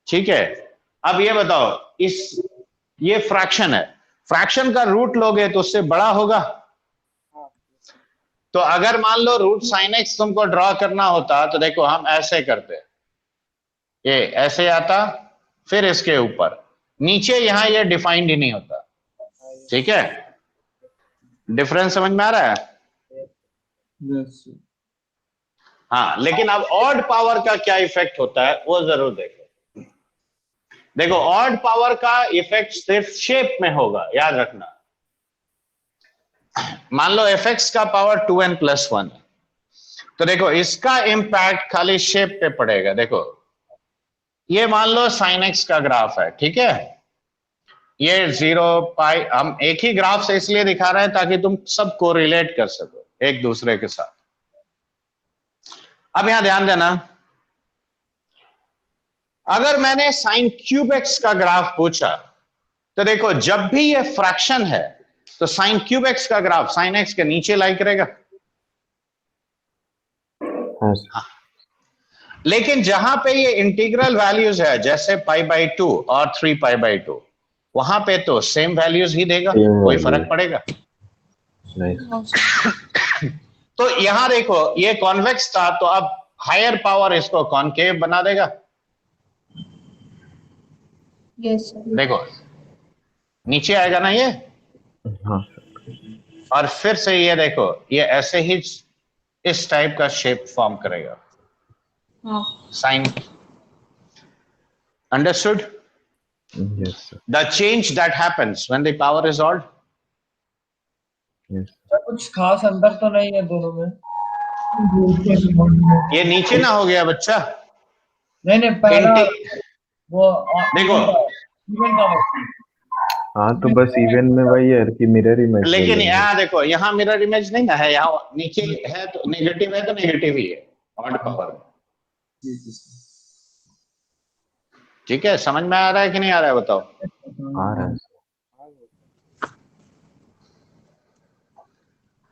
ठीक है। अब ये बताओ, ये फ्रैक्शन है, फ्रैक्शन का रूट लोगे तो उससे बड़ा होगा। तो अगर मान लो रूट साइन एक्स तुमको ड्रॉ करना होता, तो देखो हम ऐसे करते, ये ऐसे आता, फिर इसके ऊपर नीचे, यहां ये डिफाइंड ही नहीं होता, ठीक है। डिफरेंस समझ में आ रहा है? हाँ, लेकिन अब ऑड पावर का क्या इफेक्ट होता है वो जरूर देखो। देखो ऑड पावर का इफेक्ट सिर्फ शेप में होगा, याद रखना। मान लो fx का पावर 2n+1, तो देखो इसका इंपैक्ट खाली शेप पे पड़ेगा। देखो ये मान लो sin x का ग्राफ है, ठीक है। ये 0 पाई, हम एक ही ग्राफ से इसलिए दिखा रहे हैं ताकि तुम सब कोरिलेट कर सको एक दूसरे के साथ। अब यहां ध्यान देना, अगर मैंने sin क्यूब x का ग्राफ पूछा, तो देखो जब भी ये फ्रैक्शन है तो sin क्यूब x का ग्राफ sin x के नीचे लाई करेगा। हाँ। लेकिन जहां पे ये इंटीग्रल वैल्यूज है, जैसे π/2 और 3π/2, वहां पे तो सेम वैल्यूज ही देगा, कोई फर्क पड़ेगा? तो यहां देखो ये कॉन्वेक्स था, तो अब हायर पावर इसको कॉनकेव बना देगा। Yes sir. देखो नीचे आएगा ना ये, हाँ और फिर से ये देखो ये ऐसे ही इस टाइप का शेप फॉर्म करेगा। हाँ sine, understood? Yes sir, The change that happens when the power is odd. Yes sir कुछ खास अंतर तो नहीं है दोनों में? ये नीचे ना हो गया बच्चा। नहीं पहला Inti- वो देखो। इवन का मतलब। हाँ, तो बस इवेंट में वही है कि मिरर इमेज लेकिन यहाँ देखो यहाँ मिरर इमेज नहीं ना है, यहाँ नीचे है तो नेगेटिव है, तो नेगेटिव ही है ऑड पावर। ठीक है, समझ में आ रहा है कि नहीं आ रहा है बताओ? आ रहा है सर।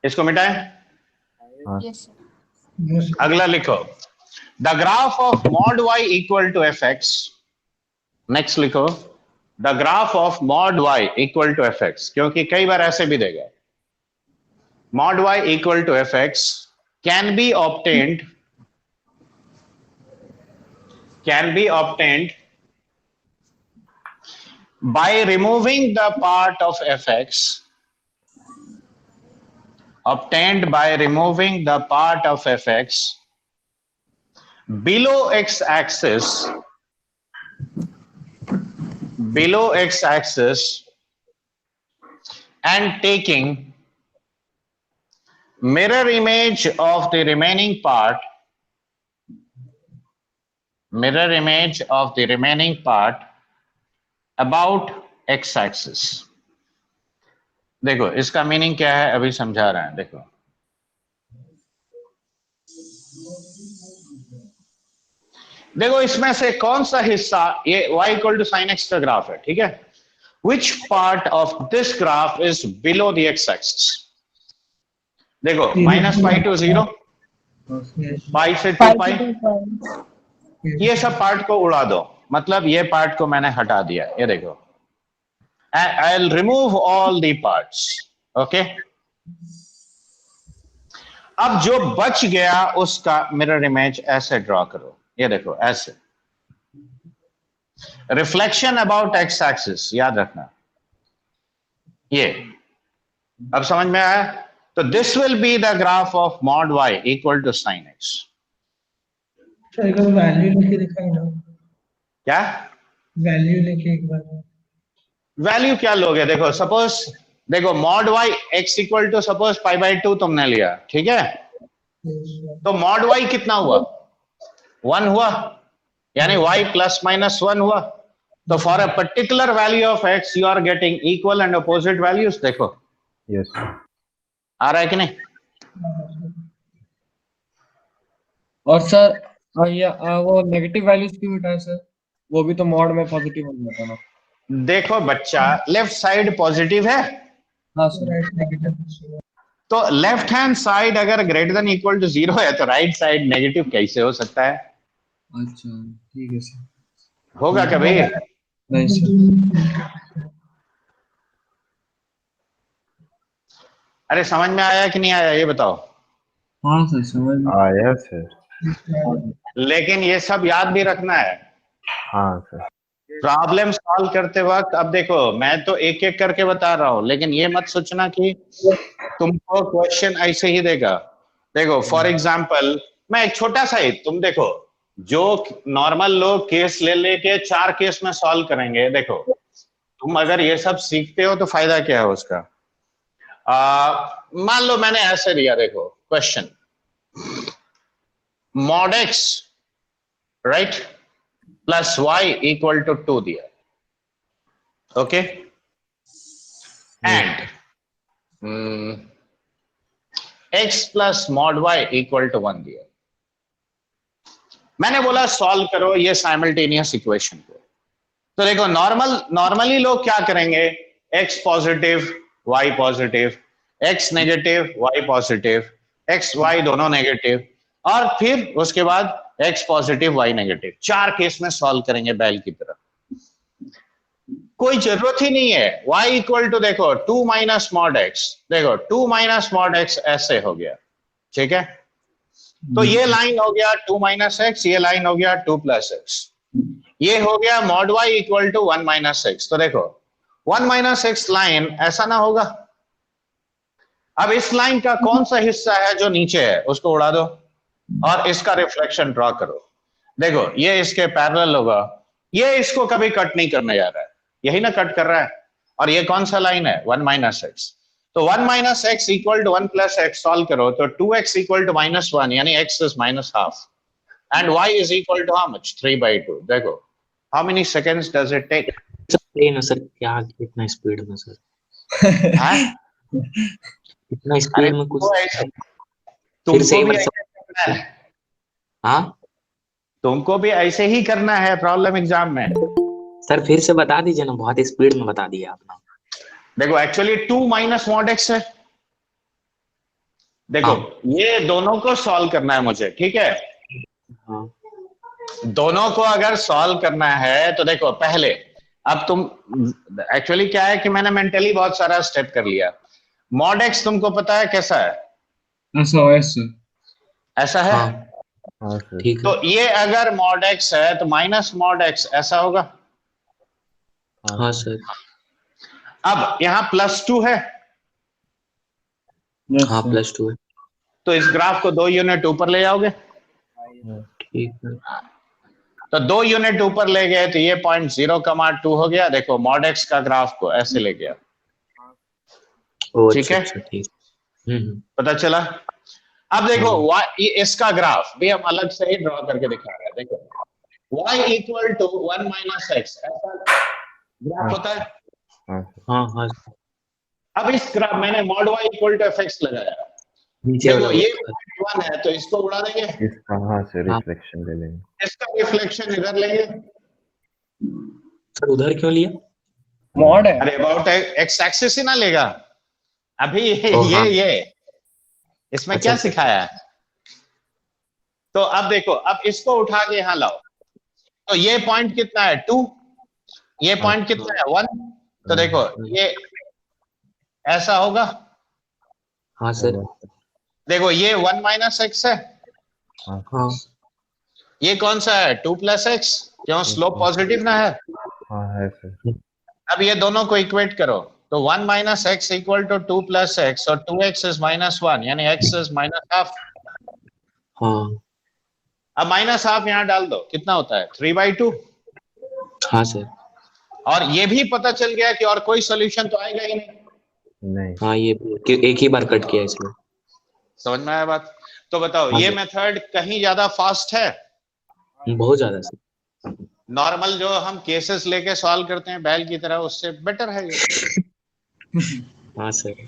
इसको मिटाएं, हाँ यस सर। अगला लिखो the graph of mod y equal to f x. Next लिखो the graph of mod y equal to f x, क्योंकि कई बार ऐसे भी देगा। Mod y equal to f x can be obtained by removing the part of fx, obtained by removing the part of fx below x axis and taking mirror image of the remaining part about x axis। देखो इसका meaning क्या है अभी समझा रहे हैं। देखो देखो इसमें से कौन सा हिस्सा, ये y equal to sine x का ग्राफ है, ठीक है। Which part of this graph is below the x axis? देखो माइनस पाई टू 0, पाई से 2 पाई, ये सब पार्ट को उड़ा दो, मतलब ये पार्ट को मैंने हटा दिया। ये देखो I'll remove all the parts, okay? अब जो बच गया उसका मिरर इमेज ऐसे ड्रॉ करो। ये देखो ऐसे, रिफ्लेक्शन अबाउट एक्स एक्सिस, याद रखना ये। अब समझ में आया? तो this will be the graph of mod y equal to sine x. Value लेके दिखाई ना, क्या वैल्यू लेके एक बार। वैल्यू क्या लोगे? देखो सपोज देखो mod y x equal to suppose pi by 2 तुमने लिया, ठीक है। तो मॉड y कितना हुआ? 1 हुआ, यानी y प्लस माइनस 1 हुआ। तो for a particular value of x you are getting equal and opposite values. देखो यस आ रहा है कि नहीं? और सर वो नेगेटिव वैल्यूज क्यों हटाए सर? वो भी तो मॉड में पॉजिटिव हो जाता ना। देखो बच्चा, लेफ्ट साइड पॉजिटिव है, हाँ सर। तो लेफ्ट हैंड साइड अगर ग्रेटर देन इक्वल टू 0 है तो राइट साइड नेगेटिव कैसे हो सकता है? अच्छा ठीक है सर। होगा कभी? नहीं सर। अरे समझ में आया कि नहीं आया ये बताओ? हाँ सर समझ में आया सर। लेकिन ये सब याद भी रखना है हाँ सर। प्रॉब्लम सॉल्व करते वक्त। अब देखो मैं तो एक एक करके बता रहा हूं, लेकिन ये मत सोचना कि तुमको क्वेश्चन ऐसे ही देगा। देखो फॉर एग्जांपल मैं एक छोटा सा ही, तुम देखो जो नॉर्मल लोग केस ले लेके 4 केस में सॉल्व करेंगे, देखो तुम अगर ये सब सीखते हो तो फायदा क्या है उसका। मान लो मैंने ऐसे दिया, देखो question mod x right plus y equal to 2 दिया, okay, and x plus mod y equal to 1 दिया। मैंने बोला सॉल्व करो ये साइमल्टेनियस इक्वेशन को। तो देखो नॉर्मली लोग क्या करेंगे, x positive y positive, x negative y positive, x y दोनों नेगेटिव, और फिर उसके बाद x positive y negative. 4 case में सॉल्व करेंगे बैल की तरह। कोई जरूरत ही नहीं है। y इक्वल टू देखो 2 माइनस मॉड x, देखो 2 माइनस मॉड x ऐसे हो गया, ठीक है। तो ये लाइन हो गया 2 माइनस एक्स, ये लाइन हो गया 2 प्लस एक्स, ये हो गया mod y equal to 1 minus x. तो देखो 1 माइनस एक्स लाइन ऐसा ना होगा। अब इस लाइन का कौन सा हिस्सा है जो नीचे है, उसको उड़ा दो और इसका रिफ्लेक्शन ड्रॉ करो। देखो ये इसके पैरेलल होगा, ये इसको कभी कट नहीं करने जा रहा है, यही ना कट कर रहा है। और ये कौन सा लाइन है, 1 माइनस एक्स। तो 1 minus x equal to 1 plus x solve करो तो 2x इक्वल टू माइनस 1, यानी x is minus half and y is equal to how much, 3/2। देखो how many seconds does it take. Sir ना sir, क्या कितना speed में sir, इतना speed में कुछ फिर से तुमको एक भी बार ऐसे करना है, हाँ तुमको भी ऐसे ही करना है प्रॉब्लम एग्जाम में। सर फिर से बता दीजिए ना, बहुत स्पीड में बता दिया आपने। देखो एक्चुअली 2 माइनस मॉड एक्स है। देखो ये दोनों को सॉल्व करना है मुझे, ठीक है। हाँ दोनों को अगर सॉल्व करना है तो देखो पहले, अब तुम एक्चुअली क्या है कि मैंने मेंटली बहुत सारा स्टेप कर लिया। मॉड एक्स तुमको पता है कैसा है, ऐसा है। हाँ हाँ सर। ठीक है। तो ये अगर मॉड एक्स है तो माइनस मॉड एक्स ऐसा होगा। हाँ सर। अब यहाँ +2 है, हाँ +2 है। तो इस ग्राफ को 2 यूनिट ऊपर ले जाओगे। ठीक है। तो 2 यूनिट ऊपर ले गए तो ये पॉइंट 0,2 हो गया। देखो मॉड एक्स का ग्राफ को ऐसे ले गया, ओ ठीक है, अच्छा ठीक। पता चला। अब देखो y इसका ग्राफ भी हम अलग से ही ड्रॉ करके दिखा रहे हैं। देखो y equal to 1 minus x, ऐसा ग्राफ होता है। हाँ सर। हाँ हाँ अब इस ग्राफ मैंने mod y equal to fx लगाया। नीचे देखो वाला ये 1 है तो इसको उड़ा देंगे, इसका हाँ सर हाँ। रिफ्लेक्शन ले लेंगे। इसका रिफ्लेक्शन इधर लेंगे। सर उधर क्यों लिया? मॉड है। अरे अबाउट एक्स एक्सिस ही ना लेगा अभी। ओ, ये हाँ। ये इसमें अच्छा, क्या अच्छा। सिखाया है। तो अब देखो, अब इसको उठा के यहाँ लाओ, तो ये पॉइंट कितना है 2, ये पॉइंट कितना है 1। तो देखो ये ऐसा होगा। हाँ सर। देखो ये 1 माइनस एक्स है, हाँ ये कौन सा है 2 प्लस एक्स, क्यों स्लोप पॉजिटिव ना है। हाँ है सर। अब ये दोनों को इक्वेट करो तो 1 minus x equal to 2 plus x और 2x इज माइनस 1, यानी x इज माइनस हाफ। हाँ अब माइनस हाफ यहाँ डाल दो, कितना होता है 3/2। हाँ सर। और ये भी पता चल गया कि और कोई सोल्यूशन तो आएगा ही नहीं। नहीं। हाँ ये एक ही बार कट किया इसमें। समझ में आया बात। तो बताओ हाँ ये सर। मेथड कहीं ज्यादा फास्ट है। बहुत ज्यादा सर। नॉर्मल जो हम केसेस लेके सॉल्व करते हैं बैल की तरह, उससे बेटर है ये। हाँ सर।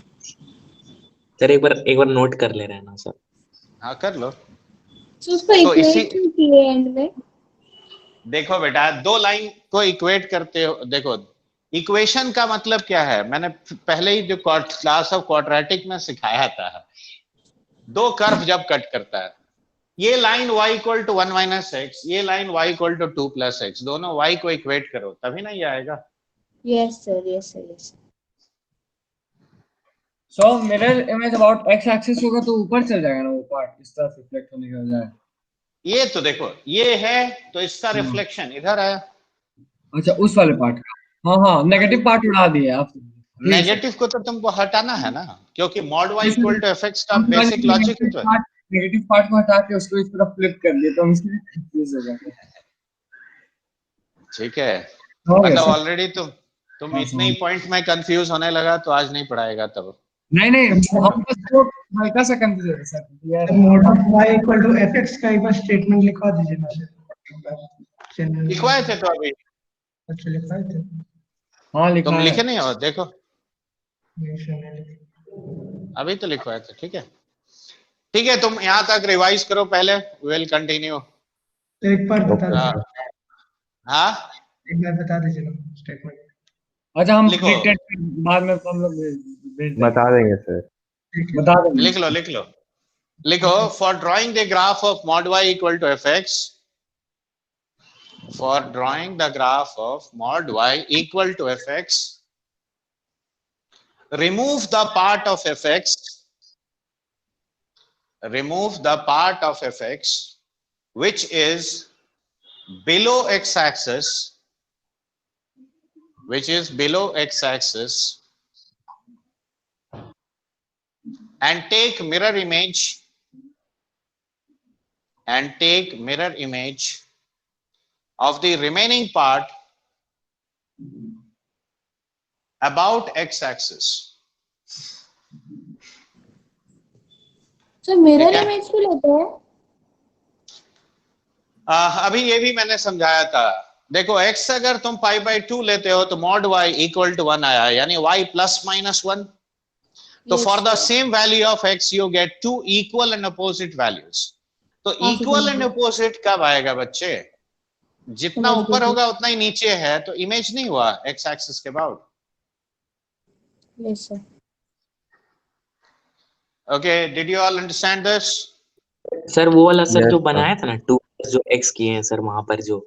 सर एक बार नोट कर ले रहे हैं ना सर। हाँ कर लो। तो उसको तो इसी- इक्वेट क्यों किए एंड में? देखो बेटा, दो लाइन को इक्वेट करते हो। देखो इक्वेशन का मतलब क्या है, मैंने पहले ही जो क्लास ऑफ क्वाड्रेटिक में सिखाया था। दो कर्व जब कट करता है, ये line y equal to 1 minus x, ये line y equal to 2 plus x, दोनों y को इक्वेट करो तभी ना ये आएगा। Yes sir, yes sir, yes. So mirror image about x axis होगा तो ऊपर चल जाएगा ना वो पार्ट, इस तरफ रिफ्लेक्ट होने के बजाय। ये तो देखो ये है तो इसका रिफ्लेक्शन इधर आया। अच्छा उस वाले पार्ट का। हाँ हाँ नेगेटिव पार्ट उड़ा दिया आप। नेगेटिव को तो तुमको हटाना है ना, क्योंकि mod y equal to fx का बेसिक लॉजिक ही तो है। नेगेटिव पार्ट को हटा के उसको इस तरफ फ्लिप कर दिया तो हम इसलिए कंफ्यूज हो गए। ठीक है, हो गया मतलब सर। ऑलरेडी तुम हाँ, इतने ही पॉइंट में कंफ्यूज होने लगा तो आज नहीं पढ़ाएगा तब। नहीं हम बस वो हल्का सा कंफ्यूज है सर यार। Mod of y equal to fx का एक बार स्टेटमेंट लिखवा दीजिए ना सर। लिखवाए थे तो अभी अच्छा लिखवाए थे। हाँ लिखा तुम है। लिखे नहीं हो, देखो नहीं सर, नहीं लिखे। अभी तो लिखवाए थे। ठीक है ठीक है, तुम यहाँ तक रिवाइज करो पहले, विल कंटिन्यू। तो एक बार बता दीजिए, हाँ एक बार बता दीजिए ना स्टेटमेंट। अच्छा हम लिखो। डिक्टेट बाद में हम लोग भेज देंगे। बता देंगे सर। बता देंगे। लिख लो लिखो। For drawing the graph of mod y equal to fx, for drawing the graph of mod y equal to fx, remove the part of fx remove the part of fx which is below x-axis, and take mirror image of the remaining part about x-axis. So mirror ठीक है? image क्यों लेते हैं? अभी ये भी मैंने समझाया था। देखो x अगर तुम पाई बाई 2 लेते हो तो मॉड y इक्वल टू 1 आया, यानी y प्लस माइनस 1। तो Yes, for the sir. Same value of x you get to equal and opposite values. तो हाँ, इक्वल एंड समझ अपोजिट कब आएगा बच्चे? जितना समझ ऊपर गई। होगा उतना ही नीचे है, तो इमेज नहीं हुआ x एक्सिस के about. Yes, sir. Okay, did you all understand this? Sir वो वाला सर Yes, जो sir. बनाया था ना 2 जो x किए हैं सर वहां पर जो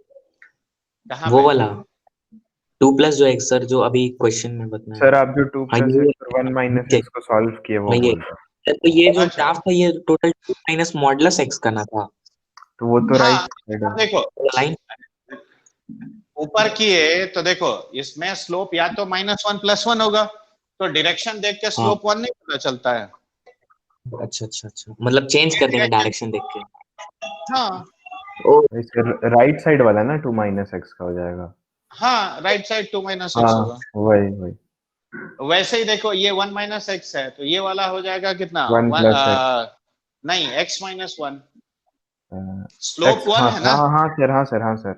कहां वो पे? वाला 2 प्लस जो x सर जो अभी क्वेश्चन में बताया। सर आप जो 2 हाँ, प्लस ये- एक्स और 1 माइनस एक्स को सॉल्व किए वो हाँ, ये- बोल रहा हूँ। सर, तो ये जो अच्छा। ग्राफ था ये टोटल 2 माइनस मॉडुलस x करना था तो वो तो हाँ, राइट साइड है। देखो लाइन। ऊपर किए तो देखो इसमें स्लोप या तो -1 + 1 होगा, तो डायरेक्शन देख के स्लोप 1 नहीं पता चलता है। अच्छा अच्छा अच्छा, मतलब चेंज कर देंगे डायरेक्शन देख के। हाँ राइट साइड वाला ना 2 माइनस एक्स का हो जाएगा। हाँ, राइट साइड 2 - x हाँ होगा। वही वैसे ही देखो ये 1 - x है, तो ये वाला हो जाएगा कितना? 1 + नहीं, x - 1 हाँ स्लोप 1 है ना। हाँ सर